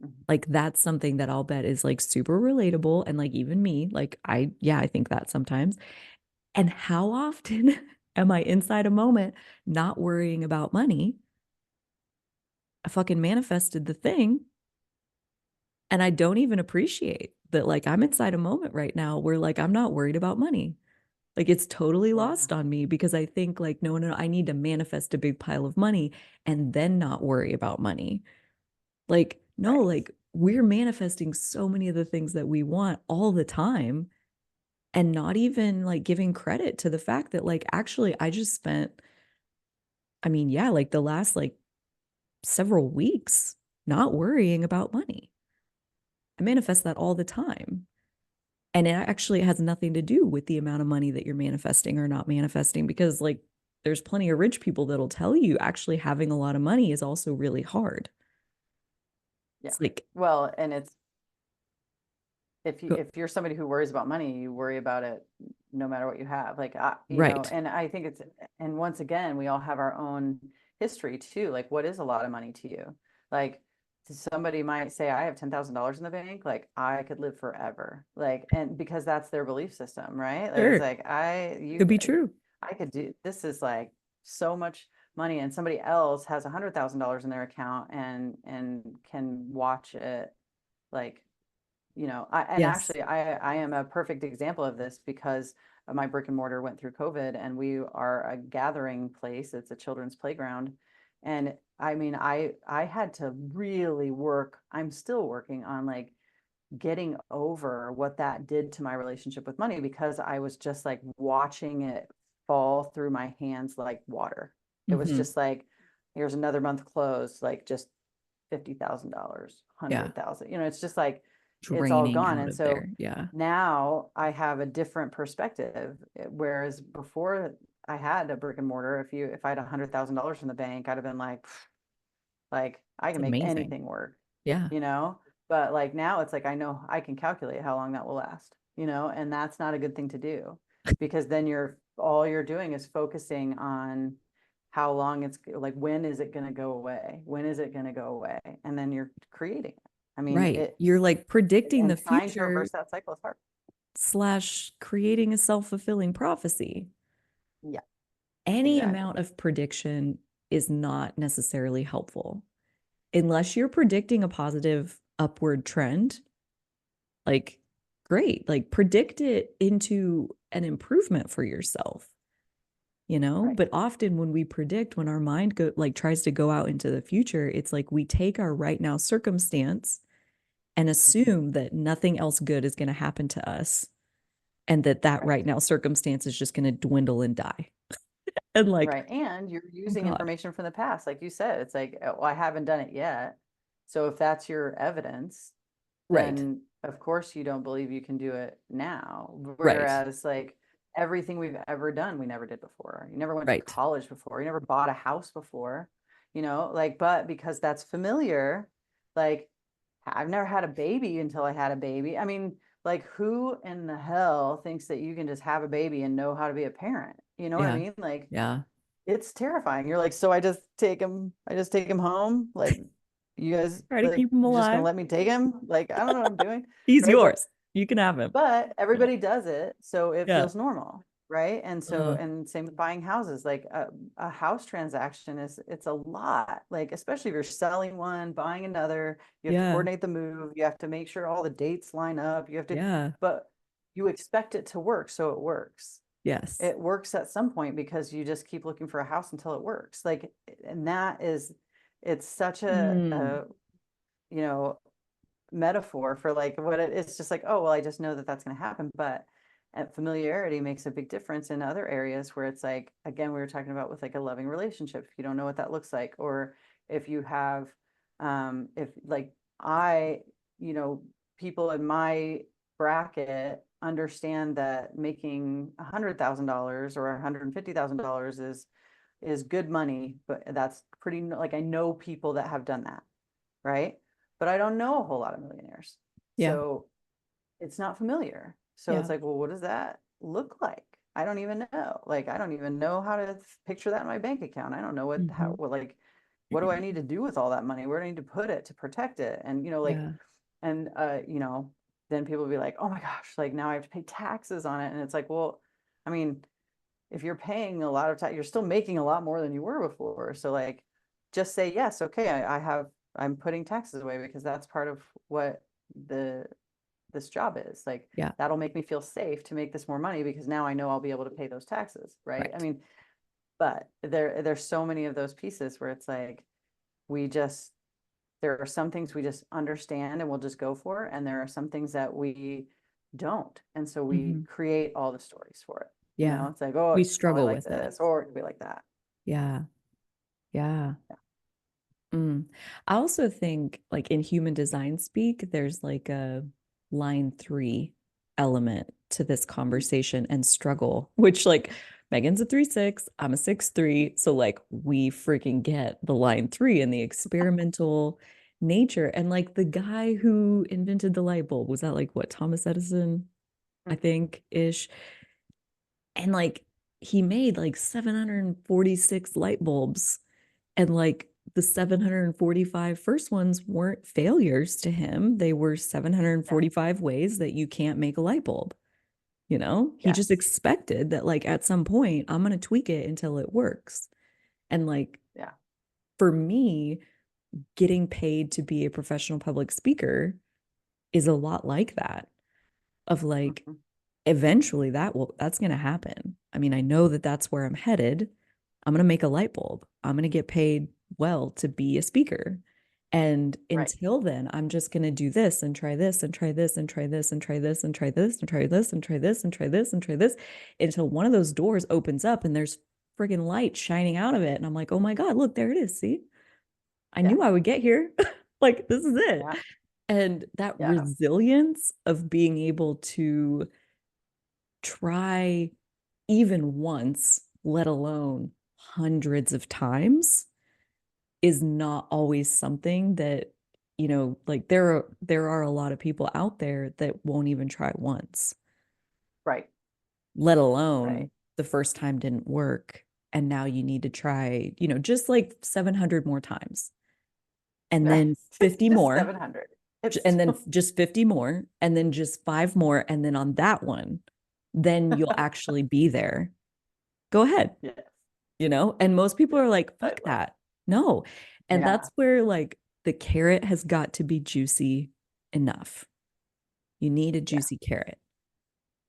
Mhm. Like that's something that I'll bet is like super relatable, and like even me, like I think that sometimes. And how often am I inside a moment not worrying about money? I fucking manifested the thing and I don't even appreciate that like I'm inside a moment right now where like I'm not worried about money. Like it's totally Yeah. lost on me because I think like, no, no, no, I need to manifest a big pile of money and then not worry about money. Like, no, Right. like we're manifesting so many of the things that we want all the time and not even like giving credit to the fact that like actually I just spent, I mean, yeah, like the last like several weeks not worrying about money. I manifest that all the time. And it actually has nothing to do with the amount of money that you're manifesting or not manifesting, because like there's plenty of rich people that'll tell you actually having a lot of money is also really hard. Yeah. It's like, Well, and it's go, if you're somebody who worries about money, you worry about it no matter what you have. Like I, right. and I think it's and once again, we all have our own history too. Like, what is a lot of money to you? Like, somebody might say, I have $10,000 in the bank, like I could live forever. Like, and because that's their belief system, right? Like, it's Sure. like, Could be true. I could do, this is like so much money, and somebody else has $100,000 in their account and can watch it, like, and Yes. actually I am a perfect example of this because my brick and mortar went through COVID, and we are a gathering place. It's a children's playground. And I mean, I had to really work. I'm still working on like getting over what that did to my relationship with money, because I was just like watching it fall through my hands like water. It was Hmm. just like, here's another month closed, like just $50,000, Yeah. 100,000. It's just like it's all Draining gone. out And of so there. Yeah. now I have a different perspective. Whereas before I had a brick and mortar, if I had $100,000 in the bank, I'd have been like I It's can make amazing. anything work, Yeah. you know? But like now it's like I know I can calculate how long that will last, and that's not a good thing to do, because then all you're doing is focusing on how long it's like, when is it going to go away? When is it going to go away? And then you're creating it. I mean, Right. You're like predicting the and trying to future reverse that cycle is hard. slash creating a self-fulfilling prophecy. Yeah, Any exactly. amount of prediction is not necessarily helpful unless you're predicting a positive upward trend. Like, great, like predict it into an improvement for yourself, Right. but often when we predict, when our mind tries to go out into the future, it's like we take our right now circumstance and Mhm. assume that nothing else good is going to happen to us, and that Right. right now circumstance is just going to dwindle and die. And like, Right. And you're oh using God. information from the past. Like you said, it's like, well, I haven't done it yet. So if that's your evidence, Right. then of course you don't believe you can do it now. Right. Whereas like everything we've ever done, we never did before. You never went to Right. college before. You never bought a house before, like, but because that's familiar, like I've never had a baby until I had a baby. I mean, like, who in the hell thinks that you can just have a baby and know how to be a parent? You know what I Yeah. mean? Like, Yeah. it's terrifying. You're like, so I just take him home. Like, you guys, Try to like, keep him you're just gonna alive. let me take him? Like, I don't know what I'm doing. He's Right. But yours. You can have him. but Yeah. everybody does it, so it Yeah. feels normal, right? And so, Uh, and same with buying houses. Like a house transaction it's a lot. Like, especially if you're selling one, buying another, you have to yeah. coordinate the move, you have to make sure all the dates line up, Yeah. but you expect it to work, so it works. Yes. It works at some point because you just keep looking for a house until it works. Like, and it's such Mm. a you know metaphor for like it's just like, oh well, I just know that that's going to happen. But familiarity makes a big difference in other areas where it's like, again, we were talking about with like a loving relationship, if you don't know what that looks like, or if you have if like I you know people in my bracket understand that making $100,000 or $150,000 is good money, but that's pretty, like, I know people that have done that, right? But I don't know a whole lot of millionaires. Yeah. So it's not familiar. So it's Yeah. like, well, what does that look like? I don't even know. Like, I don't even know how to picture that in my bank account. I don't know Hmm. like, what do I need to do with all that money? Where do I need to put it to protect it? And, like, Yeah. and, then people will be like, oh my gosh, like now I have to pay taxes on it. And it's like, well, I mean, if you're paying a lot of tax, you're still making a lot more than you were before. So like, just say yes. Okay, I'm putting taxes away because that's part of what the this job is. Like, Yeah. that'll make me feel safe to make this more money because now I know I'll be able to pay those taxes, right? I Right. mean, but there's so many of those pieces where it's like we just there are some things we just understand and we'll just go for, and there are some things that we don't, and so we Hmm. create all the stories for it. Yeah. It's like, oh, We it's probably struggle like with it. this or it could be like that. Yeah. Yeah. Yeah. Mm. I also think, like in human design speak, there's like a line 3 element to this conversation and struggle, which like Megan's a 3/6, I'm a 6/3. So like we freaking get the line 3 and the experimental nature. And like the guy who invented the light bulb, was that like what, Thomas Edison, I Mhm. think, ish. And like he made like 746 light bulbs And like the 745 first ones weren't failures to him. They were Yeah. 745 ways that you can't make a light bulb. You know, he just Yes. expected that, like, at some point, I'm going to tweak it until it works. And like, Yeah. for me, getting paid to be a professional public speaker is a lot like that, of like, Mhm. eventually that's going to happen. I mean, I know that that's where I'm headed. I'm going to make a light bulb. I'm going to get paid well to be a speaker. And Right. until then, I'm just going to do this and try this and try this and try this and try this and try this and try this and try this and try this and try this until one of those doors opens up and there's friggin' light shining out of it. And I'm like, oh my God, look, there it is. See, I Yeah. knew I would get here. Like, this is it. Yeah. And that Yeah. resilience of being able to try even once, let alone hundreds of times, is not always something that, like there are a lot of people out there that won't even try once, Right. let Right. alone the first time didn't work. And now you need to try, just like 700 more times and Right. then 50 Just more 700. It's and then still, just 50 more and then just five more. And then on that one, then you'll actually be there. Go ahead. yes. And most people Yes. are like, I fuck love that. No. And Yeah. that's where like the carrot has got to be juicy enough. You need a Yeah. juicy carrot,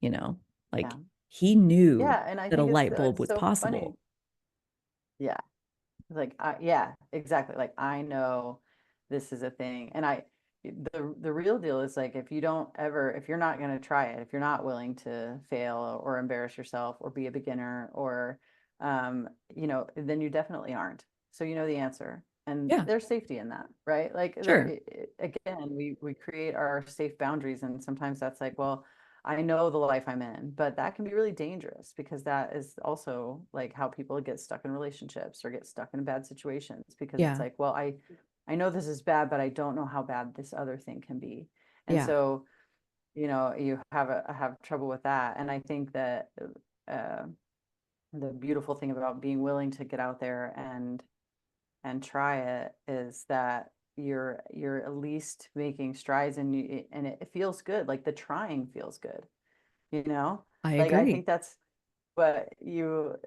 you know, like Yeah. he knew Yeah. And I that a think light bulb it's was so funny. possible. Yeah. Like, yeah, exactly. Like, I know this is a thing. And the real deal is like, if you're not going to try it, if you're not willing to fail or embarrass yourself or be a beginner or, then you definitely aren't. So you know the answer. And Yeah, there's safety in that, right? Like, sure. again, we create our safe boundaries. And sometimes that's like, well, I know the life I'm in, but that can be really dangerous because that is also like how people get stuck in relationships or get stuck in bad situations because it's Yeah, like, well, I know this is bad, but I don't know how bad this other thing can be. And yeah, so, you have trouble with that. And I think that uh, the beautiful thing about being willing to get out there and try it is that you're at least making strides and it feels good. Like the trying feels good, you know? I Like I agree. think that's But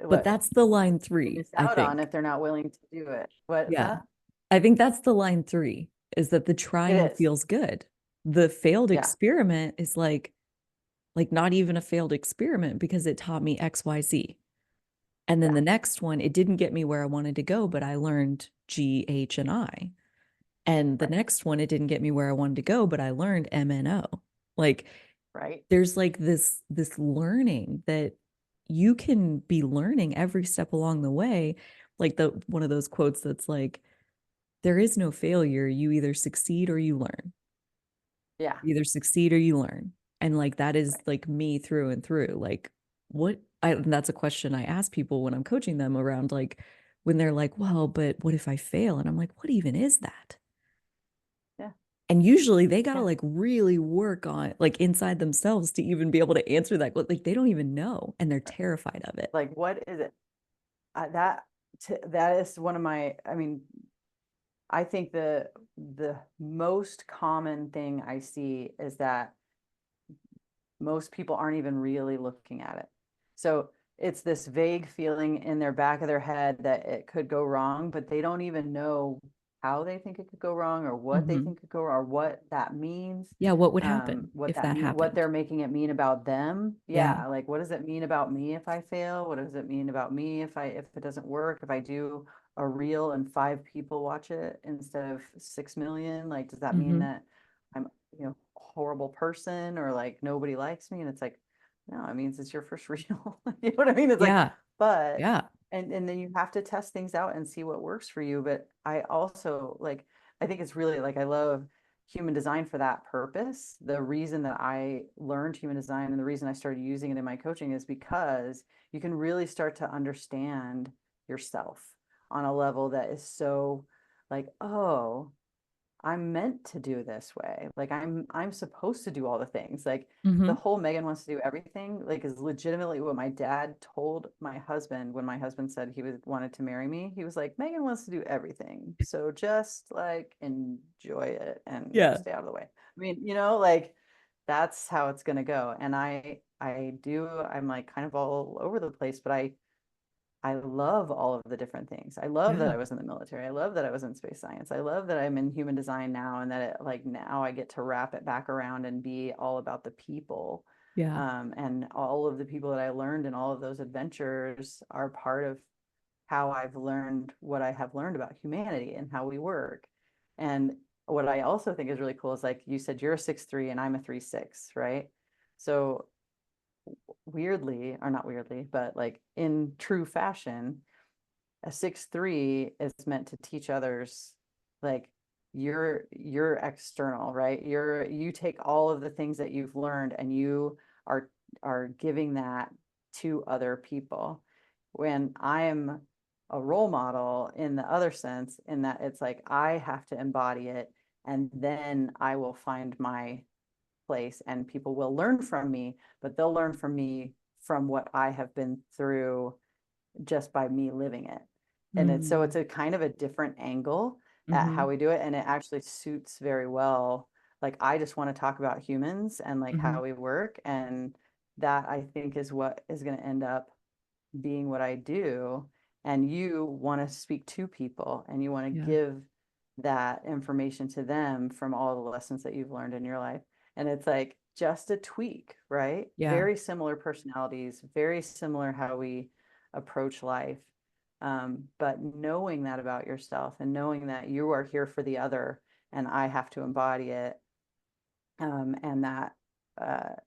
what that's the line people three, miss I out on think. if they're not willing to do it. What's Yeah. that? I think that's the line three, is that the It trying is. feels good. The failed Yeah. experiment is like not even a failed experiment because it taught me XYZ. And then Yeah. the next one, it didn't get me where I wanted to go, but I learned G, H, and I. And the Right. next one, it didn't get me where I wanted to go, but I learned M and O. Like Right. there's like this learning that you can be learning every step along the way. Like the one of those quotes that's like, there is no failure. You either succeed or you learn. Yeah. You either succeed or you learn. And like that is Right. like me through and through. Like and that's a question I ask people when I'm coaching them around like when they're like, well, but what if I fail? And I'm like, what even is that? Yeah. And usually they got to Yeah. like really work on like inside themselves to even be able to answer that. Like they don't even know and they're Right. terrified of it. Like what is it? That is one of I mean, I think the most common thing I see is that most people aren't even really looking at it. So it's this vague feeling in their back of their head that it could go wrong, but they don't even know how they think it could go wrong or what they Hmm. think could go wrong or what that means. Yeah. What would happen if that What happened? they're making it mean about them. Yeah. Yeah, like what does it mean about me if I fail? What does it mean about me if it doesn't work? If I do a reel and 5 people watch it instead of 6 million, like does that mean Hmm. that I'm, a horrible person or like nobody likes me? And it's like, no, it means it's your first reel. You know what I mean? It's like, Yeah. but Yeah. and then you have to test things out and see what works for you. But I also like, I think it's really like I love human design for that purpose. The reason that I learned human design and the reason I started using it in my coaching is because you can really start to understand yourself on a level that is so like, oh, I'm meant to do this way. Like I'm supposed to do all the things. Like the Hmm. whole Megan wants to do everything, like is legitimately what my dad told my husband when my husband said he was wanted to marry me. He was like, Megan wants to do everything. So just like enjoy it and Yeah. stay out of the way. I mean, you know, like that's how it's gonna go. And I'm like kind of all over the place, but I love all of the different things. I love that Yeah. I was in the military. I love that I was in space science. I love that I'm in human design now and that it like now I get to wrap it back around and be all about the people. Yeah. And all of the people that I learned in all of those adventures are part of how I've learned what I have learned about humanity and how we work. And what I also think is really cool is like you said, you're a 6'3" and I'm a 3'6", right? So weirdly, or not weirdly, but like in true fashion, a 6'3" is meant to teach others like you're external, right? You take all of the things that you've learned and you are are giving that to other people. When I am a role model in the other sense, in that it's like I have to embody it and then I will find my place and people will learn from me, but they'll learn from me from what I have been through just by me living it. And it's Mm. a kind of a different angle at Hmm. how we do it. And it actually suits very well. Like I just want to talk about humans and like Hmm. how we work. And that I think is what is going to end up being what I do. And you want to speak to people and you want to Yeah. give that information to them from all the lessons that you've learned in your life. And it's like just a tweak, right? Yeah. Very similar personalities, very similar how we approach life. But knowing that about yourself and knowing that you are here for the other and I have to embody it, and that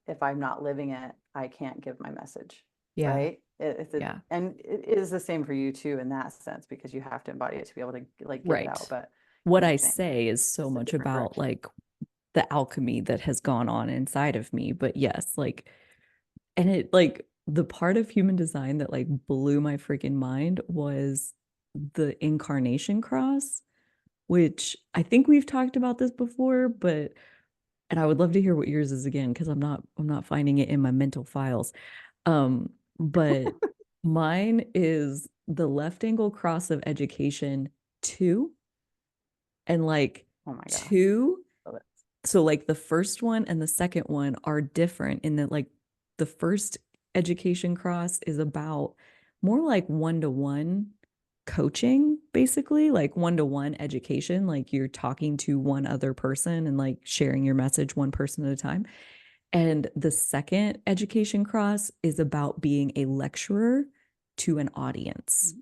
if I'm not living it, I can't give my message, Yeah. right? Yeah. And it is the same for you too in that sense because you have to embody it to be able to like give it Right. out. But What same I thing, say is so just a much different about direction. like the alchemy that has gone on inside of me. But yes, like, and it like the part of human design that like blew my freaking mind was the incarnation cross, which I think we've talked about this before, but and I would love to hear what yours is again because I'm not finding it in my mental files. But mine is the left angle cross of education 2 and like Oh my gosh. 2, Love it. so like the first one and the second one are different in that like the first education cross is about more like one-to-one coaching, basically like one-to-one education, like you're talking to one other person and like sharing your message one person at a time. And the second education cross is about being a lecturer to an audience,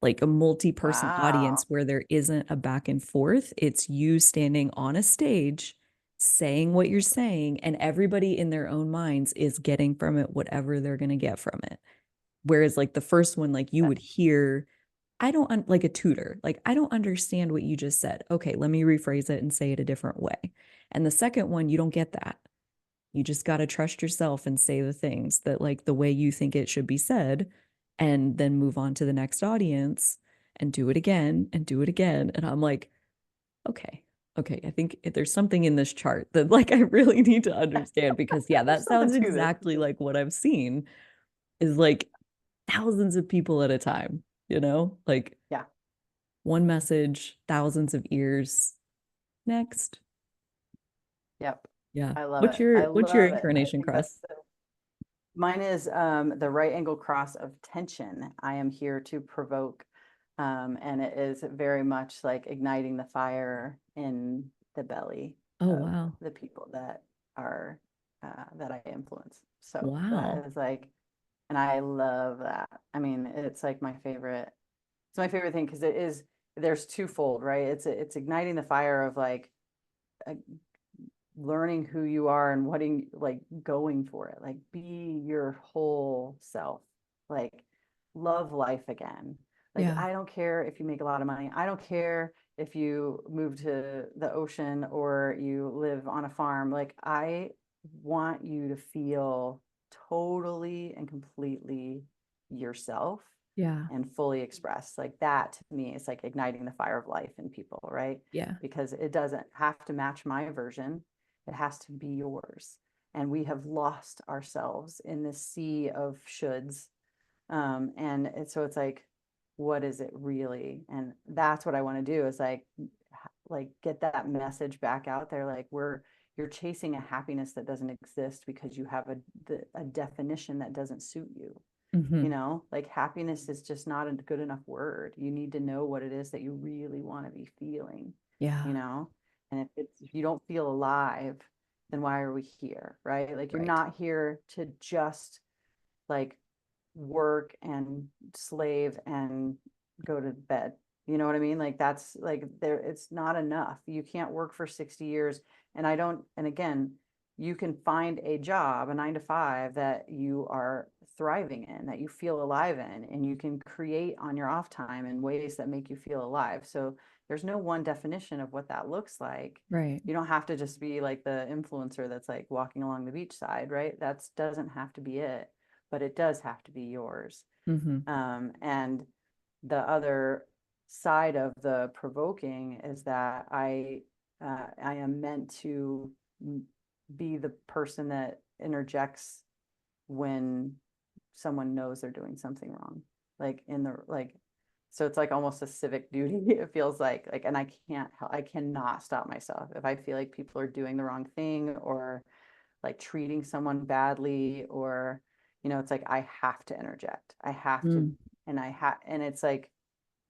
like a multi-person Wow. audience where there isn't a back and forth. It's you standing on a stage saying what you're saying, and everybody in their own minds is getting from it whatever they're going to get from it. Whereas, like the first one, like you That, would hear, I don't like a tutor, like, I don't understand what you just said. Okay, let me rephrase it and say it a different way. And the second one, you don't get that. You just got to trust yourself and say the things that like the way you think it should be said, and then move on to the next audience and do it again and do it again. And I'm like, okay, okay, I think there's something in this chart that like I really need to understand because yeah, there's that something sounds to this. exactly like what I've seen is like thousands of people at a time, like Yeah. one message, thousands of ears. Next. Yep. Yeah. I love What's it. I your love it. I incarnation think that's cross? mine is the right angle cross of tension. I am here to provoke. And it is very much like igniting the fire in the belly Oh, of wow. the people that are that I influence. So that Wow. is like, and I love that. I mean, it's like my favorite. It's my favorite thing because it is. There's twofold, right? It's igniting the fire of like uh, learning who you are and what like going for it, like be your whole self, like love life again. Like Yeah. I don't care if you make a lot of money, I don't care if you move to the ocean or you live on a farm, like I want you to feel totally and completely yourself. Yeah. and fully expressed. Like that to me is like igniting the fire of life in people, right? Yeah. Because it doesn't have to match my version, it has to be yours. And we have lost ourselves in this sea of shoulds. So it's like, what is it really? And that's what I want to do is like get that message back out there. Like you're chasing a happiness that doesn't exist because you have a definition that doesn't suit you. Mm-hmm. Like happiness is just not a good enough word. You need to know what it is that you really want to be feeling, you Yeah. know? And if you don't feel alive, then why are we here, right? Like you're Right. not here to just like work and slave and go to bed. You know what I mean? Like that's like there it's not enough. You can't work for 60 years and again, you can find a job, a 9 to 5 that you are thriving in, that you feel alive in, and you can create on your off time in ways that make you feel alive. So there's no one definition of what that looks like. Right. You don't have to just be like the influencer that's like walking along the beach side, right? That doesn't have to be it, but it does have to be yours. Mm-hmm. And the other side of the provoking is that I am meant to be the person that interjects when someone knows they're doing something wrong, like in the like. So it's like almost a civic duty. It feels like, and I cannot stop myself if I feel like people are doing the wrong thing or like treating someone badly or it's like I have to interject. I have to Mm. and it's like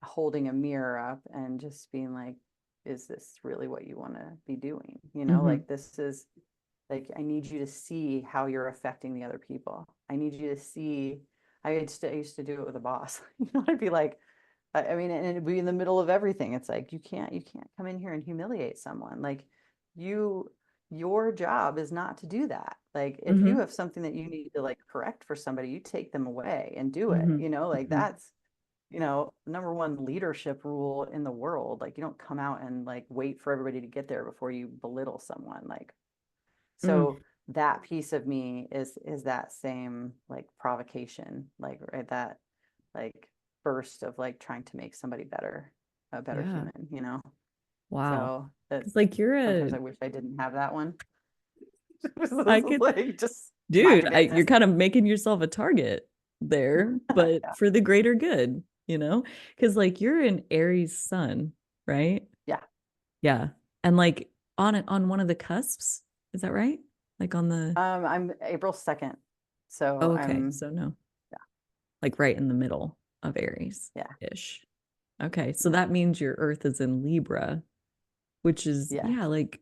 holding a mirror up and just being like, is this really what you want to be doing? Mm-hmm. Like this is like I need you to see how you're affecting the other people. I need you to see. I used to do it with a boss. I'd be like, I mean, and it'd be in the middle of everything. It's like you can't come in here and humiliate someone. Like you, your job is not to do that. Like if you Mm-hmm. have something that you need to like correct for somebody, you take them away and do it. Mm-hmm. Like Mm-hmm. that's number one leadership rule in the world. Like you don't come out and like wait for everybody to get there before you belittle someone. Like Mm. so that piece of me is that same like provocation, like right that like burst of like trying to make somebody better, a better Yeah. human. Wow. So that It's like you're sometimes a I wish I didn't have that one. I This is could like just mind dude, your you're business. kind of making yourself a target there, but Yeah. for the greater good, Because like you're an Aries sun, right? Yeah. Yeah. And like on one of the cusps, is that right? Like on the I'm April 2nd. So oh, okay. I'm So no, yeah, like right in the middle of Aries yeah, ish. Okay. So yeah, that means your Earth is in Libra, which is, yeah, yeah, like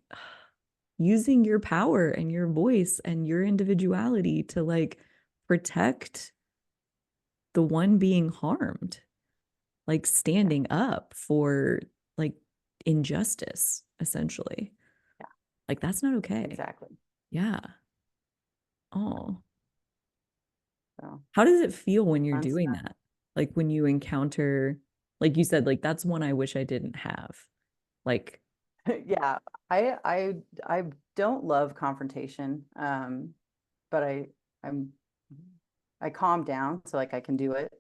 using your power and your voice and your individuality to like protect the one being harmed, like yeah, standing up for like injustice, essentially. yeah, Like that's not okay. exactly. Yeah. Oh, So how does it feel when you're fun doing stuff. that? Like when you encounter, like you said, like that's one I wish I didn't have. Like, Yeah, I don't love confrontation. But I'm I calm down so like I can do it.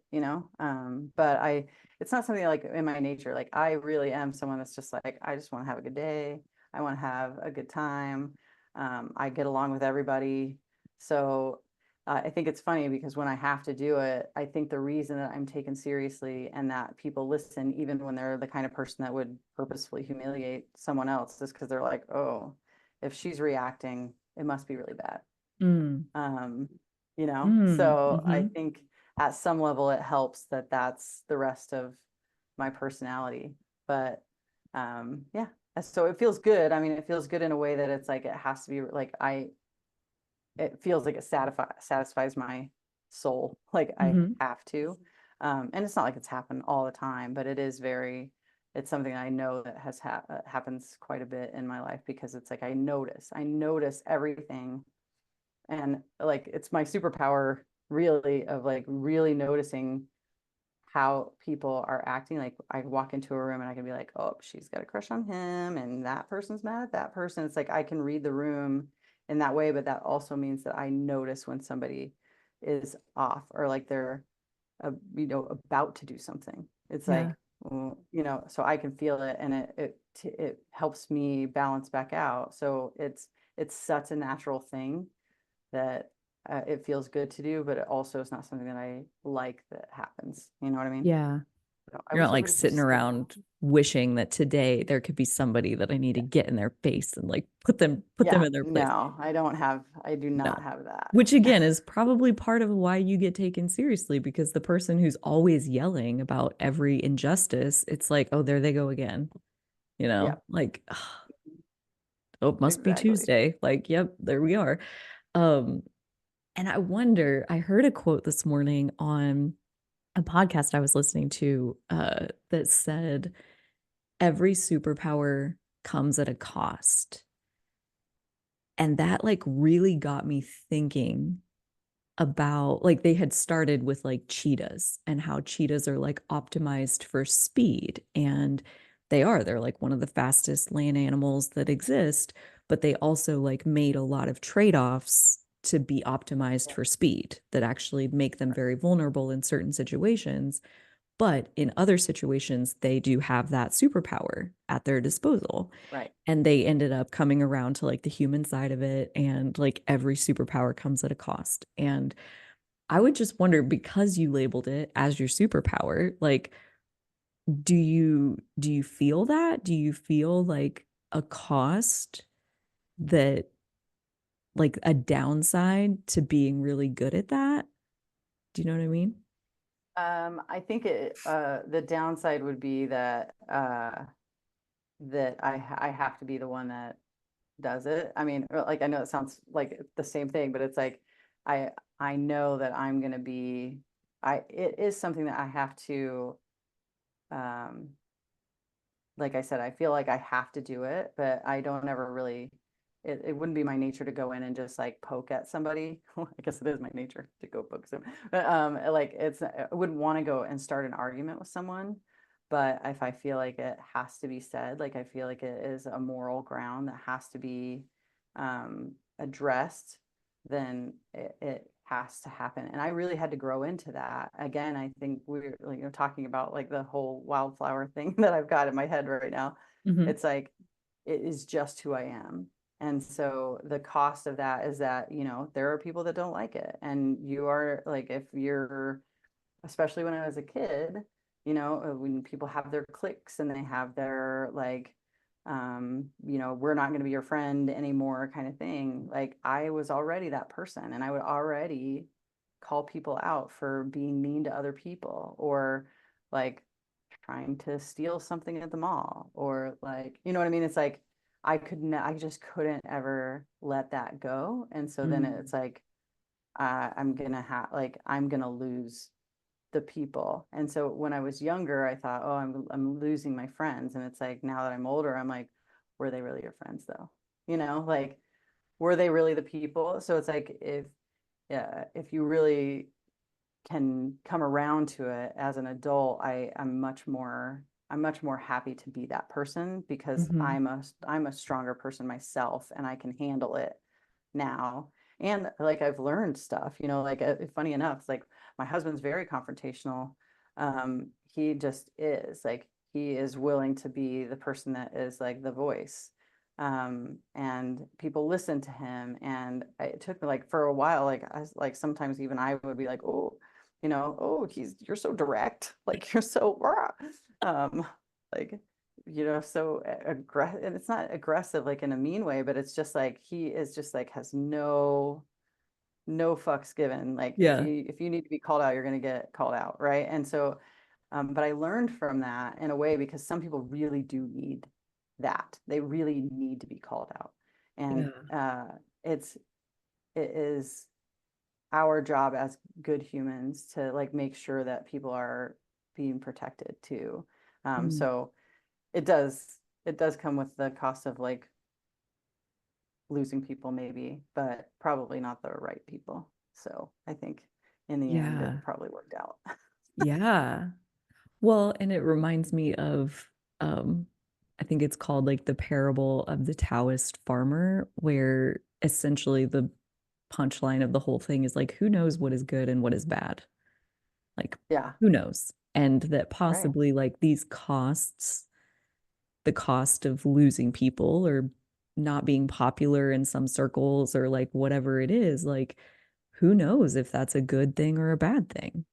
But it's not something like in my nature. Like I really am someone that's just like I just want to have a good day. I want to have a good time. I get along with everybody. So I think it's funny because when I have to do it, I think the reason that I'm taken seriously and that people listen, even when they're the kind of person that would purposefully humiliate someone else, is because they're like, oh, if she's reacting, it must be really bad. mm, um so I mm-hmm, think at some level it helps that that's the rest of my personality, but yeah, so it feels good. I mean, it feels good in a way that it's like it has to be like it feels like it satisfies my soul, like I mm-hmm, have to. And it's not like it's happened all the time, but it's something I know that happens quite a bit in my life because it's like I notice everything, and like it's my superpower really of like really noticing how people are acting. Like I walk into a room and I can be like, oh, she's got a crush on him and that person's mad at that person. It's like I can read the room in that way, but that also means that I notice when somebody is off or like about to do something. It's Yeah. like, so I can feel it, and it helps me balance back out. So it's such a natural thing that it feels good to do, but it also is not something that I like that happens. You know what I mean? Yeah. So I You're not wish it like would have just sitting stayed. around wishing that today there could be somebody that I need to Yeah. get in their face and like put them Yeah. in their place. No, I do not No. have that. Which again is probably part of why you get taken seriously because the person who's always yelling about every injustice, it's like, oh, there they go again. Yeah, Like, oh, it must be exactly. Tuesday. Like, yep, there we are. Um, and I wonder, I heard a quote this morning on a podcast I was listening to that said, every superpower comes at a cost. And that like really got me thinking about like they had started with like cheetahs and how cheetahs are like optimized for speed. And they're like one of the fastest land animals that exist, but they also like made a lot of trade-offs to be optimized Yeah, for speed that actually make them right, very vulnerable in certain situations. But in other situations, they do have that superpower at their disposal. right. And they ended up coming around to like the human side of it. And like every superpower comes at a cost. And I would just wonder, because you labeled it as your superpower, like, do you feel that? Do you feel like a cost that like a downside to being really good at that? Do you know what I mean? I think the downside would be that I have to be the one that does it. I mean, like I know it sounds like the same thing, but it's like I I know that I'm gonna be it is something that I have to um like I said, I feel like I have to do it, but I don't ever really it wouldn't be my nature to go in and just like poke at somebody. Well, I guess it is my nature to go poke some. But like I wouldn't want to go and start an argument with someone. But if I feel like it has to be said, like I feel like it is a moral ground that has to be addressed, then it has to happen. And I really had to grow into that. Again, I think we're talking about like the whole wildflower thing that I've got in my head right now. Mm-hmm. It's like it is just who I am. And so the cost of that is that, there are people that don't like it. And you are like, if you're, especially when I was a kid, when people have their cliques and they have their like, we're not going to be your friend anymore kind of thing. Like I was already that person and I would already call people out for being mean to other people or like trying to steal something at the mall or like, you know what I mean? It's like I just couldn't ever let that go. And so then Mm. it's like, I'm gonna lose the people. And so when I was younger, I thought, oh, I'm losing my friends. And it's like now that I'm older, I'm like, were they really your friends though? Like were they really the people? So it's like if you really can come around to it as an adult, I'm much more happy to be that person because Mm-hmm. I'm a stronger person myself and I can handle it now. And like I've learned stuff, like funny enough, it's like my husband's very confrontational. He just is like he is willing to be the person that is like the voice. And people listen to him. And it took me like for a while, like I was like sometimes even I would be like, oh, oh, you're so direct, like you're so um, like so aggressive, and it's not aggressive like in a mean way, but it's just like he is just like has no fucks given. Like Yeah. if you need to be called out, you're gonna get called out, right? And so, but I learned from that in a way because some people really do need that. They really need to be called out, and Yeah. it's it is our job as good humans to like make sure that people are being protected too. Mm. So it does come with the cost of like losing people maybe, but probably not the right people. So I think in the end it Yeah. probably worked out. Yeah. Well, and it reminds me of um I think it's called like the parable of the Taoist farmer, where essentially the punchline of the whole thing is like who knows what is good and what is bad, Like, Yeah. who knows? And that Right. possibly like these costs, the cost of losing people or not being popular in some circles or like whatever it is, like who knows if that's a good thing or a bad thing?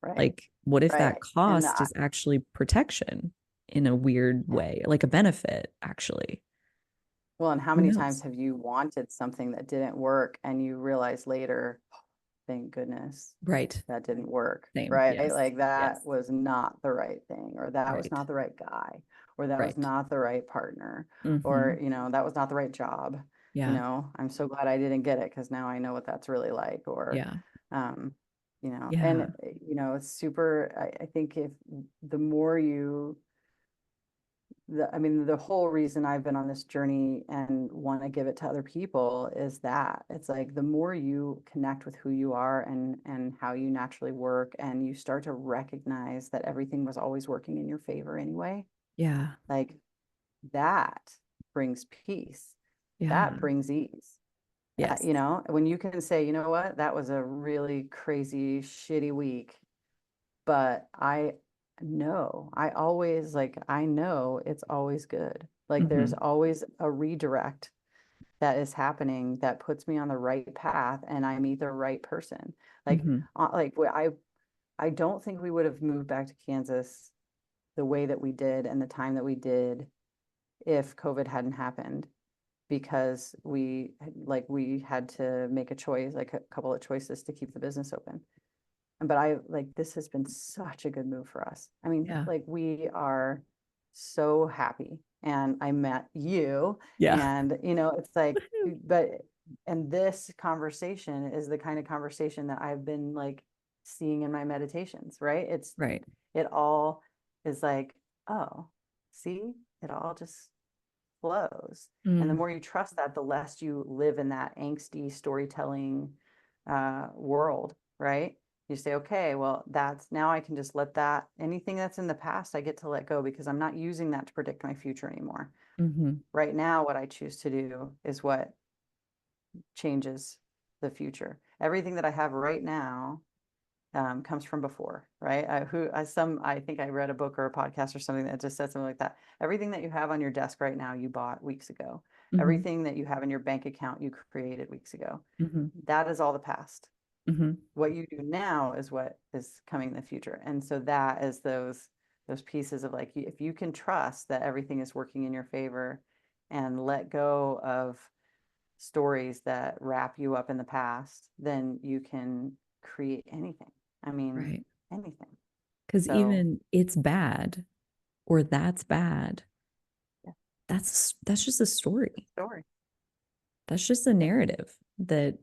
Right. Like, what if that Right. And cost is actually protection in a weird yeah. way, like a benefit, actually? Well, and how Who many times knows? have you wanted something that didn't work and you realize later, thank goodness Right. that didn't work, Same. right? Yes. Like that Yes. was not the right thing, or that was Right. not the right guy, or that was Right. not the right partner, Mm-hmm. or, that was not the right job. Yeah. I'm so glad I didn't get it because now I know what that's really like, or, Yeah. um, and, Yeah. it's super, I think if the more you I mean, the whole reason I've been on this journey and want to give it to other people is that it's like the more you connect with who you are and how you naturally work, and you start to recognize that everything was always working in your favor anyway, Yeah. like that brings peace, that Yeah. brings ease. Yes. When you can say, you know what, that was a really crazy, shitty week, but I know it's always good. Like there's Mm-hmm. always a redirect that is happening that puts me on the right path and I meet the right person. Like, Mm-hmm. I don't think we would have moved back to Kansas the way that we did and the time that we did if COVID hadn't happened, because we had to make a choice, like a couple of choices to keep the business open. But this has been such a good move for us. I mean, Yeah. like we are so happy. And I met you, Yeah. and it's like, but and this conversation is the kind of conversation that I've been like seeing in my meditations, right? Right. It all is like, oh, see, it all just flows. And the Mm. more you trust that, the less you live in that angsty storytelling world, right? You say, okay, well, that's now I can just let that, anything that's in the past, I get to let go because I'm not using that to predict my future anymore. Mm-hmm. Right now, what I choose to do is what changes the future. Everything that I have right now comes from before, right? I think I read a book or a podcast or something that just said something like that. Everything that you have on your desk right now, you bought weeks ago. Mm-hmm. Everything that you have in your bank account, you created weeks ago. Mm-hmm. That is all the past. Mm-hmm. What you do now is what is coming in the future. And so that is those pieces of like, if you can trust that everything is working in your favor and let go of stories that wrap you up in the past, then you can create anything. I mean, Right. anything. Because So, even it's bad or that's bad, yeah, that's just a story. story. That's just a Yeah, narrative that,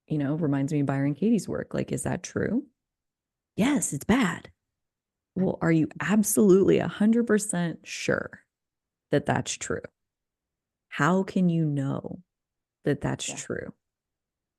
reminds me of Byron Katie's work. Like, is that true? Yes, it's bad. Well, are you absolutely 100% sure that that's true? How can you know that that's yeah, true?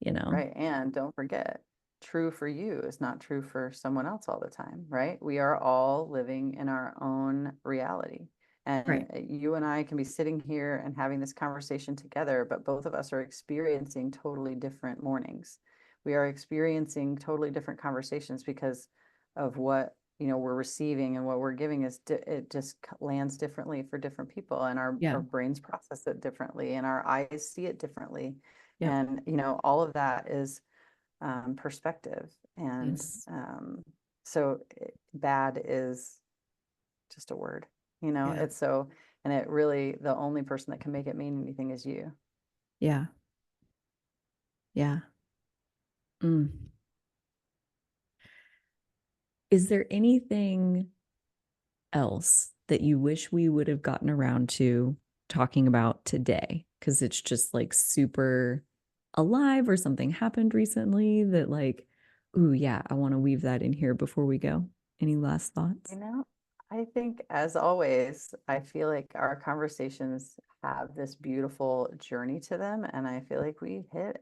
You know? right. And don't forget, true for you is not true for someone else all the time, right? We are all living in our own reality. And Right. you and I can be sitting here and having this conversation together, but both of us are experiencing totally different mornings. We are experiencing totally different conversations because of what, we're receiving, and what we're giving it just lands differently for different people, and our Yeah. brains process it differently, and our eyes see it differently. Yep. And, all of that is perspective. And Yes. so bad is just a word, Yeah. it's so, and it really, the only person that can make it mean anything is you. Yeah. Yeah. Mm. Is there anything else that you wish we would have gotten around to talking about today? Because it's just like super alive or something happened recently that, like, ooh, yeah, I want to weave that in here before we go. Any last thoughts? You know, I think as always, I feel like our conversations have this beautiful journey to them. And I feel like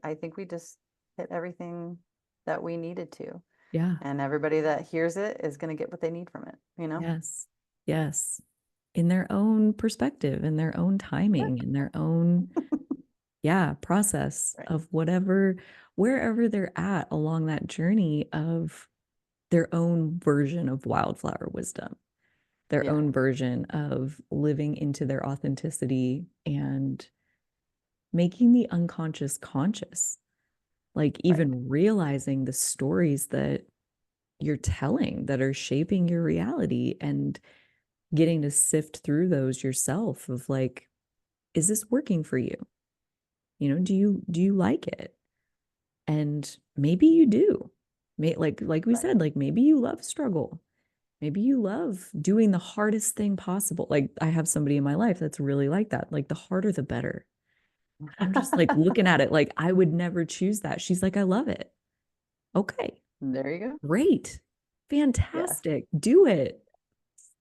I think we just hit everything that we needed to. Yeah. And everybody that hears it is going to get what they need from it. Yes. Yes. In their own perspective, in their own timing, in their own, yeah, process Right. of wherever they're at along that journey of their own version of wildflower wisdom, their Yeah, own version of living into their authenticity and making the unconscious conscious, like right. even realizing the stories that you're telling that are shaping your reality and getting to sift through those yourself of like, is this working for you? You know, do you like it? And maybe you do. Like we Right. said, like maybe you love struggle. Maybe you love doing the hardest thing possible. Like I have somebody in my life that's really like that. Like the harder the better. I'm just like looking at it like I would never choose that. She's like, I love it. Okay, There you go. great. Yes. Fantastic. Do it.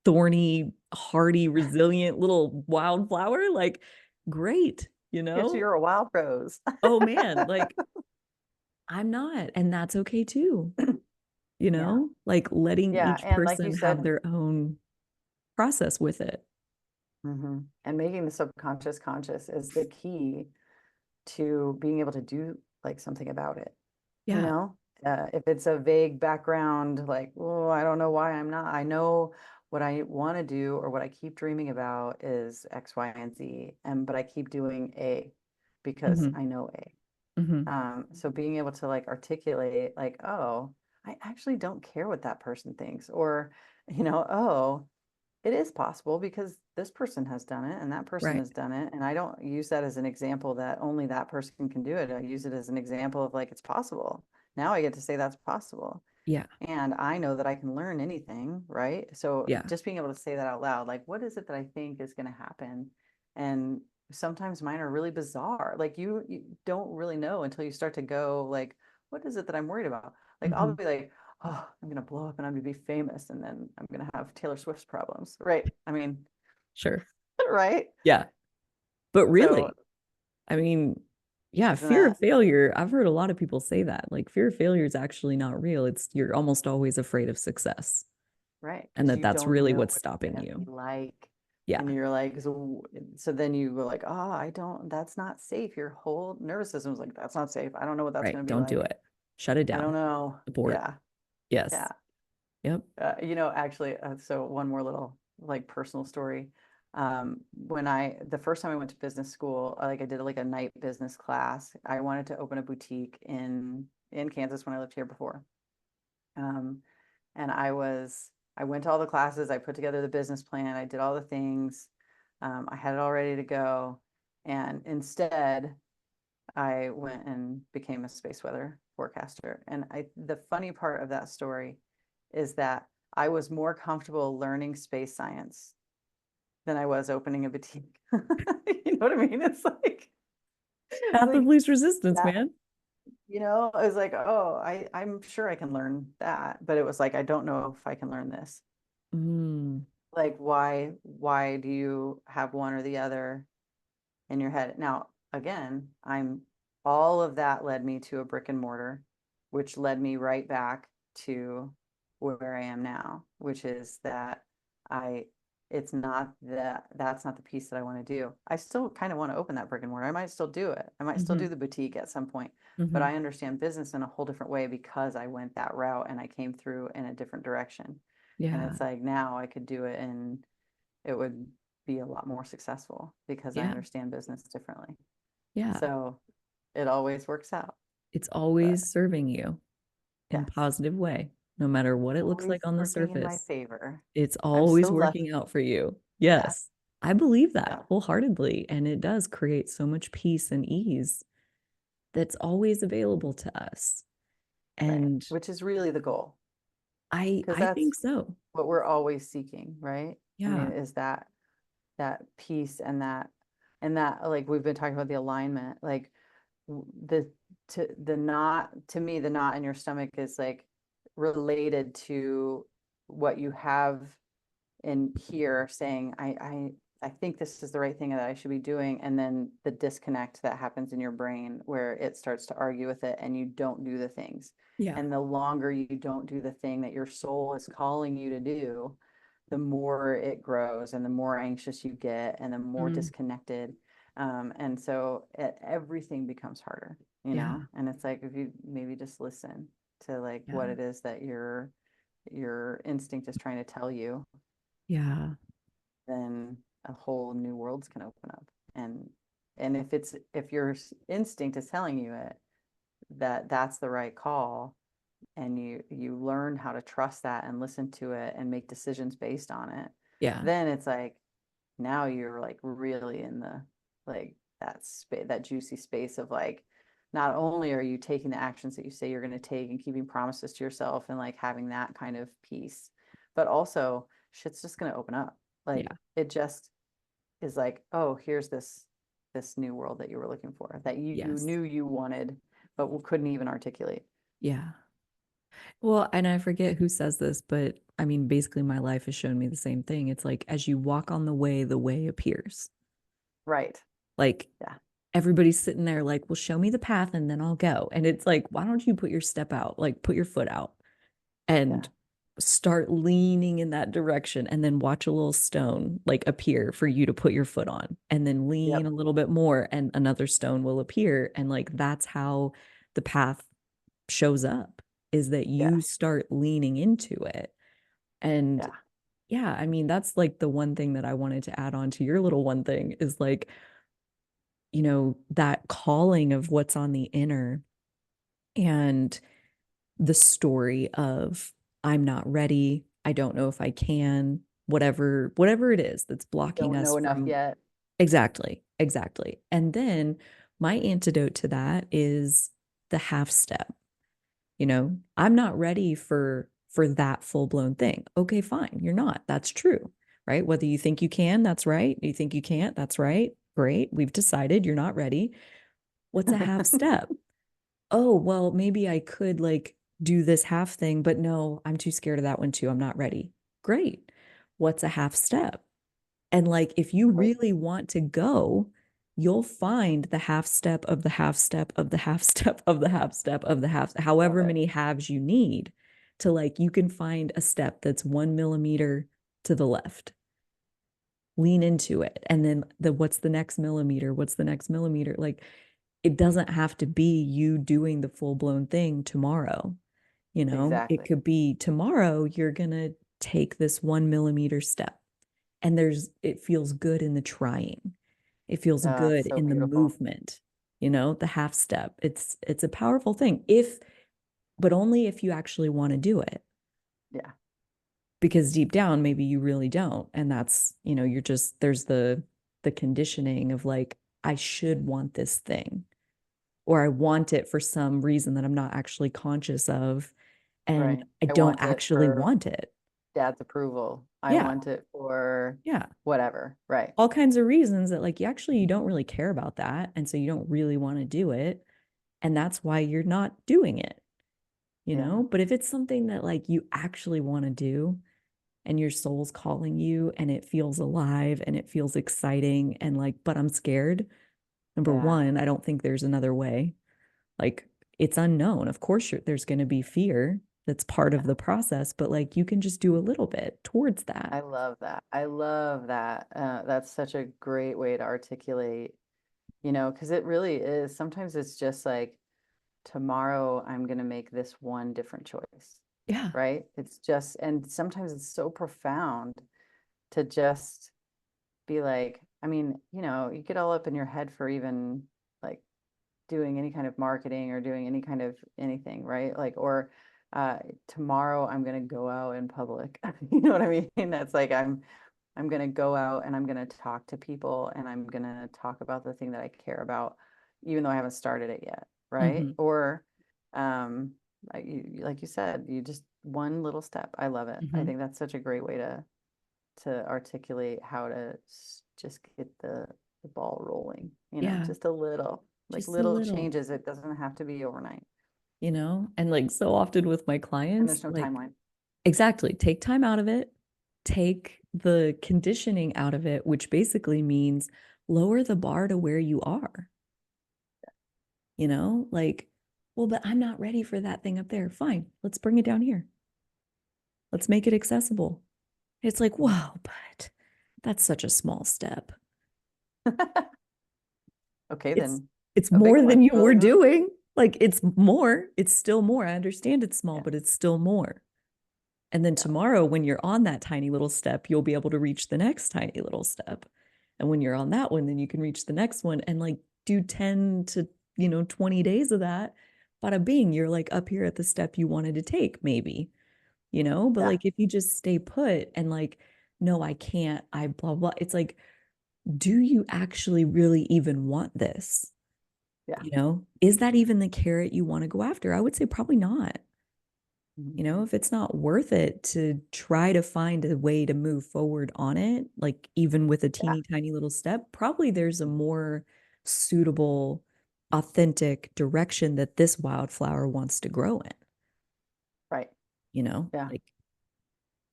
Thorny, hardy, resilient little wildflower. Like, great, you Because know? you're a wild rose. Oh man, like I'm not. And that's okay too. You Yeah. know, like letting Yeah. each And like you person have said, their own process with it. and making the subconscious conscious is the key to being able to do like something about it. You Yeah. know, if it's a vague background, like, oh, I don't know why I'm not, I know what I want to do or what I keep dreaming about is X, Y, and Z. And but I keep doing A because Hmm. I know A. Hmm. So being able to like articulate like, oh, I actually don't care what that person thinks, or, oh, it is possible because this person has done it and that person Right. has done it. And I don't use that as an example that only that person can do it. I use it as an example of like, it's possible. Now I get to say that's possible. Yeah. And I know that I can learn anything, right? So Yeah. just being able to say that out loud, like, what is it that I think is going to happen? And sometimes mine are really bizarre. Like you don't really know until you start to go like, what is it that I'm worried about? Like I'll Hmm. be like, oh, I'm gonna blow up and I'm gonna be famous, and then I'm gonna have Taylor Swift's problems, right? I mean, Sure. right? Yeah. But So really, I mean, yeah, isn't fear of that failure. I've heard a lot of people say that. Like fear of failure is actually not real. It's you're almost always afraid of success. right? And Because that you that's don't really know what's what it's stopping gonna be you. like. Yeah. And you're like, so then you go like, oh, I don't, that's not safe. Your whole nervous system's like, that's not safe. I don't know what that's Right. gonna be Don't do like. it. Shut it I don't down. know. Abort. Yeah, Yes. yeah. Yep. Actually, so one more little like personal story. The first time I went to business school, like I did like a night business class. I wanted to open a boutique in Kansas when I lived here before. Um, and I went to all the classes, I put together the business plan, I did all the things. I had it all ready to go. And instead, I went and became a space weather forecaster. And the funny part of that story is that I was more comfortable learning space science than I was opening a boutique. You know what I mean? It's Path of like least resistance, that, man. it was like, oh, I'm sure I can learn that, but it was like, I don't know if I can learn this. Mm. Like, why do you have one or the other in your head? Now, again, all of that led me to a brick and mortar, which led me right back to where I am now, which is that I, it's not that's not the piece that I want to do. I still kind of want to open that brick and mortar. I might still do it. I might still Hmm. do the boutique at some point, but Hmm. I understand business in a whole different way because I went that route and I came through in a different direction. And Yeah. it's like now I could do it and it would be a lot more successful because I Yeah. understand business differently. Yeah. So it always works out. It's But always serving you in yes, positive way, no matter what it looks always like on the working in my surface. favor. It's I'm always so lucky. working out for you. Yeah, Yes. I believe that yeah, wholeheartedly. And it does create so much peace and ease that's always available to us. right. And Which is really the goal because I that's think so. what we're always seeking, right? I mean, Yeah. is that peace and that like we've been talking about the alignment, like the the knot to me, the knot in your stomach is like related to what you have in here saying I think this is the right thing that I should be doing, and then the disconnect that happens in your brain where it starts to argue with it and you don't do the things. Yeah. And the longer you don't do the thing that your soul is calling you to do, the more it grows and the more anxious you get and the more Mm, disconnected. And so everything becomes harder, yeah. and it's like if you maybe just listen to like what Yeah. it is that you're your instinct is trying to tell you, Yeah. then a whole new world's can open up. And if your instinct is telling you that that's the right call, and you learn how to trust that and listen to it and make decisions based on it, Yeah. then it's like now you're like really in the like that juicy space of like not only are you taking the actions that you say you're going to take and keeping promises to yourself and like having that kind of peace, but also shit's just going to open up. Like Yeah. it just is like, oh, here's this new world that you were looking for, that you Yes. knew you wanted but couldn't even articulate. Yeah. Well, and I forget who says this, but I mean, basically, my life has shown me the same thing. It's like as you walk on the way appears. Right. Like Yeah. everybody's sitting there, like, well, show me the path and then I'll go. And it's like, why don't you put your step out? Like, put your foot out Yeah. and start leaning in that direction and then watch a little stone like appear for you to put your foot on and then lean Yep. a little bit more and another stone will appear. And like, that's how the path shows up is that Yeah. you start leaning into it. And Yeah. yeah, I mean, that's like the one thing that I wanted to add on to your little one thing is like, that calling of what's on the inner and the story of I'm not ready, I don't know if I can, whatever it is that's blocking Don't us know enough from yet. exactly, exactly. And then my antidote to that is the half step. I'm not ready for that full-blown thing. Okay, fine. You're not. That's true. Right? Whether you think you can, that's right. You think you can't, that's right. Great. We've decided you're not ready. What's a half step? Oh, well, maybe I could like do this half thing, but no, I'm too scared of that one too. I'm not ready. Great. What's a half step? And like, if you Right. really want to go, you'll find the half step of the half step of the half step of the half step of the half, Love however it. many halves you need to like, you can find a step that's 1 millimeter to the left. Lean into it. And then what's the next millimeter? What's the next millimeter? Like, it doesn't have to be you doing the full blown thing tomorrow. It Exactly. could be tomorrow, you're going to take this 1 millimeter step. And it feels good in the trying. It feels It's good so in the beautiful. movement, the half step. It's a powerful thing but only if you actually want to do it. Yeah. Because deep down, maybe you really don't. And that's, you're just, there's the conditioning of like, I should want this thing, or I want it for some reason that I'm not actually conscious of. And Right. I I don't want it actually for want it. dad's approval. I Yeah. want it for Yeah. whatever. Right. All kinds of reasons that like you don't really care about that. And so you don't really want to do it. And that's why you're not doing it. Yeah. But if it's something that like you actually want to do and your soul's calling you and it feels alive and it feels exciting and like, but I'm scared. Number Yeah. one, I don't think there's another way. Like it's unknown. Of course, there's going to be fear that's part of Yeah. the process, but like you can just do a little bit towards that. I love that. I love that. That's such a great way to articulate, because it really is. Sometimes it's just like, tomorrow I'm going to make this one different choice, Yeah. right? It's just, and sometimes it's so profound to just be like, I mean, you get all up in your head for even like doing any kind of marketing or doing any kind of anything, right? Like, or uh, tomorrow I'm going to go out in public. You know what I mean? That's like, I'm going to go out and I'm going to talk to people and I'm going to talk about the thing that I care about, even though I haven't started it yet, right? Mm-hmm. Or, um, like you said, you just one little step. I love it. I Mm-hmm. think that's such a great way to articulate how to just get the ball rolling, Yeah. just a little, like Just a little little, changes. It doesn't have to be overnight, and like so often with my and clients, there's no like timeline. exactly take time out of it, take the conditioning out of it, which basically means lower the bar to where you are, like, well, but I'm not ready for that thing up there. Fine, let's bring it down here. Let's make it accessible. It's like, Mhm. whoa, but that's such a small step. Okay, It's then it's a big more than one. you Well, were then go. doing. Like it's more, it's still more. I understand it's small, Yeah. but it's still more. And then Yeah. tomorrow, when you're on that tiny little step, you'll be able to reach the next tiny little step. And when you're on that one, then you can reach the next one and like do 10 to, 20 days of that. Bada bing, you're like up here at the step you wanted to take, maybe, but Yeah. like if you just stay put and like, no, I can't, I blah, blah, it's like, do you actually really even want this? Yeah. Is that even the carrot you want to go after? I would say probably not. Mhm. If it's not worth it to try to find a way to move forward on it, like even with a Yeah. teeny tiny little step, probably there's a more suitable, authentic direction that this wildflower wants to grow in, Right. Yeah. like,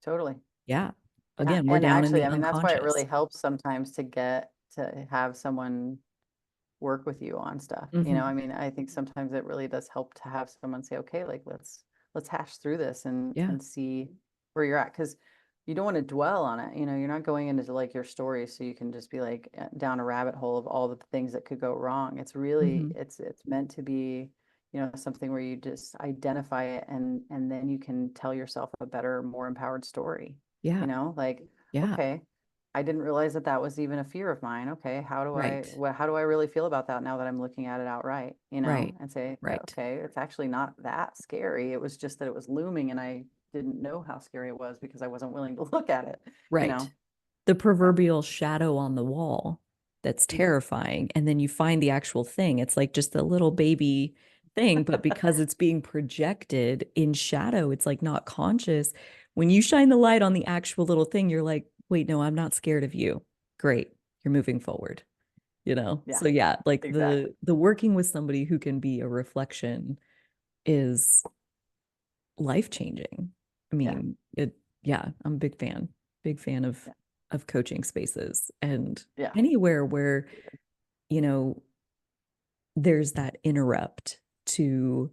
Totally. yeah. Yeah. Again, we're And down in actually, the I mean, that's why it really unconscious. helps sometimes to have someone work with you on stuff. Hmm. I mean, I think sometimes it really does help to have someone say, okay, like let's hash through this Yeah. and see where you're at. Because you don't want to dwell on it. You're not going into like your story so you can just be like down a rabbit hole of all the things that could go wrong. It's really Hmm. it's meant to be, something where you just identify it and then you can tell yourself a better, more empowered story. Yeah. Like, Yeah. okay, I didn't realize that that was even a fear of mine. Okay, Right. how do I really feel about that now that I'm looking at it outright, Right. and say, Right. okay, it's actually not that scary. It was just that it was looming and I didn't know how scary it was because I wasn't willing to look at it, you Right. know? The Yeah. proverbial shadow on the wall that's Mhm. terrifying. And then you find the actual thing. It's like just a little baby thing, but because it's being projected in shadow, it's like not conscious. When you shine the light on the actual little thing, you're like, wait, no, I'm not scared of you. Great. You're moving forward. Yeah, So yeah, like exactly. the working with somebody who can be a reflection is life changing. I Yeah. mean, yeah, I'm a big fan Yeah. of coaching spaces and Yeah. anywhere where, you know, there's that interrupt to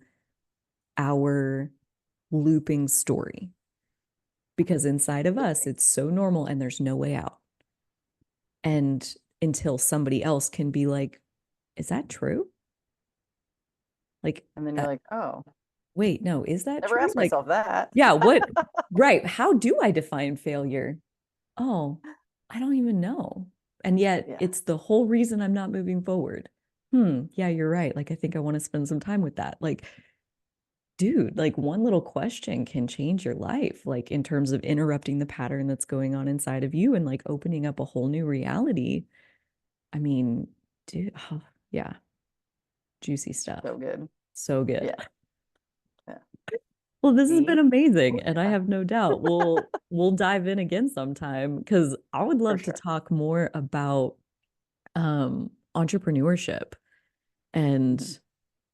our looping story because inside of us Absolutely. it's so normal and there's no way out. And until somebody else can be like, is that true? Like And then you're that, like, oh, wait, no, is that never true? asked Like, myself that. yeah, what, right? How do I define failure? Oh, I don't even know. And yet Yeah. it's the whole reason I'm not moving forward. Yeah, you're right. Like, I think I want to spend some time with that. Like, dude, like one little question can change your life, like in terms of interrupting the pattern that's going on inside of you and like opening up a whole new reality. I mean, dude, oh, yeah, juicy stuff. So good. So good. Yeah. Yeah. Well, this has been See? amazing, Oh, and I yeah, have no doubt we'll dive in again sometime because I would for love to sure. talk more about entrepreneurship and Mhm.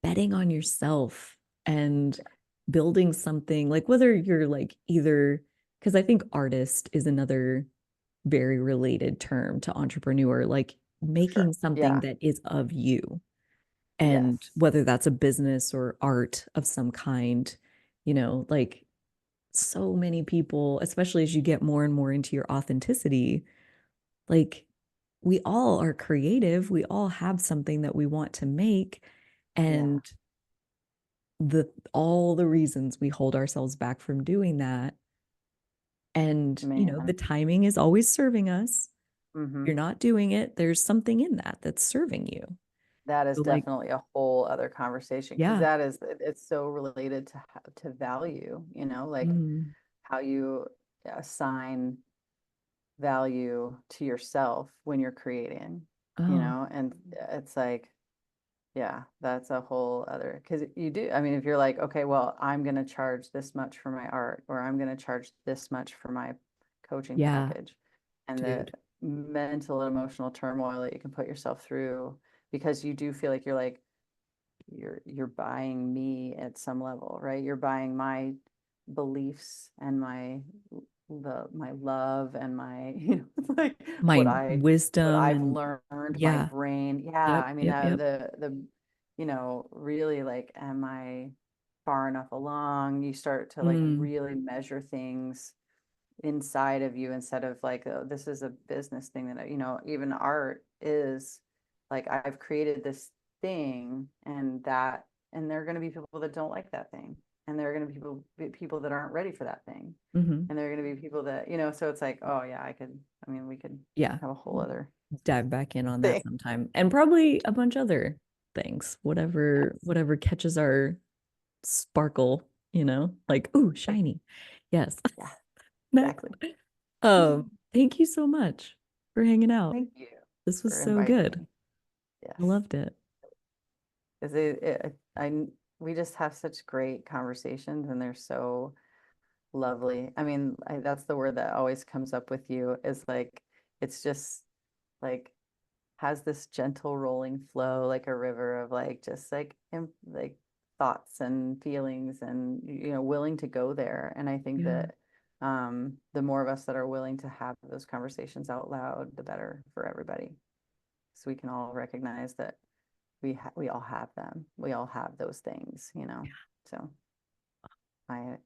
betting on yourself and building something like whether you're like either because I think artist is another very related term to entrepreneur, like For sure. making something Yeah. that is of you. And Yes. whether that's a business or art of some kind, like so many people, especially as you get more and more into your authenticity, like we all are creative. We all have something that we want to make. Yeah. And all the reasons we hold ourselves back from doing that. And, the Man. timing is always serving us. Hmm. You're not doing it. There's something in that that's serving you. That is So like, definitely a whole other conversation because yeah. it's so related to value, like Mm. how you assign value to yourself when you're creating, Oh, and it's like, yeah, that's a whole other, because you do, I mean, if you're like, okay, well, I'm going to charge this much for my art, or I'm going to charge this much for my coaching yeah, package, and the dude. mental and emotional turmoil that you can put yourself through, because you do feel like you're like, you're buying me at some level, right? You're buying my beliefs and my love and my like My what wisdom I've and learned, my yeah. brain. Yeah, Yep, I mean yep, yep. the really like, am I far enough along? You start to like Mm. really measure things inside of you instead of like, oh, this is a business thing that even art is like, I've created this thing and there are going to be people that don't like that thing, and there are going to be people that aren't ready for that thing. Hmm. And there are going to be people that, so it's like, oh yeah, I mean, we could Yeah. have a whole other Dive back in on that thing. sometime. And probably a bunch other things, whatever, Yes. whatever catches our sparkle, like, ooh, shiny. Yes. Yeah, Nice. exactly. Thank you so much for hanging out. Thank you This was for so inviting good. me. I Yes. loved it. 'Cause we just have such great conversations and they're so lovely. I mean, that's the word that always comes up with you is like, it's just like has this gentle rolling flow like a river of like just like thoughts and feelings and willing to go there. And I think Yeah. that the more of us that are willing to have those conversations out loud, the better for everybody. So we can all recognize that we all have them. We all have those things. So I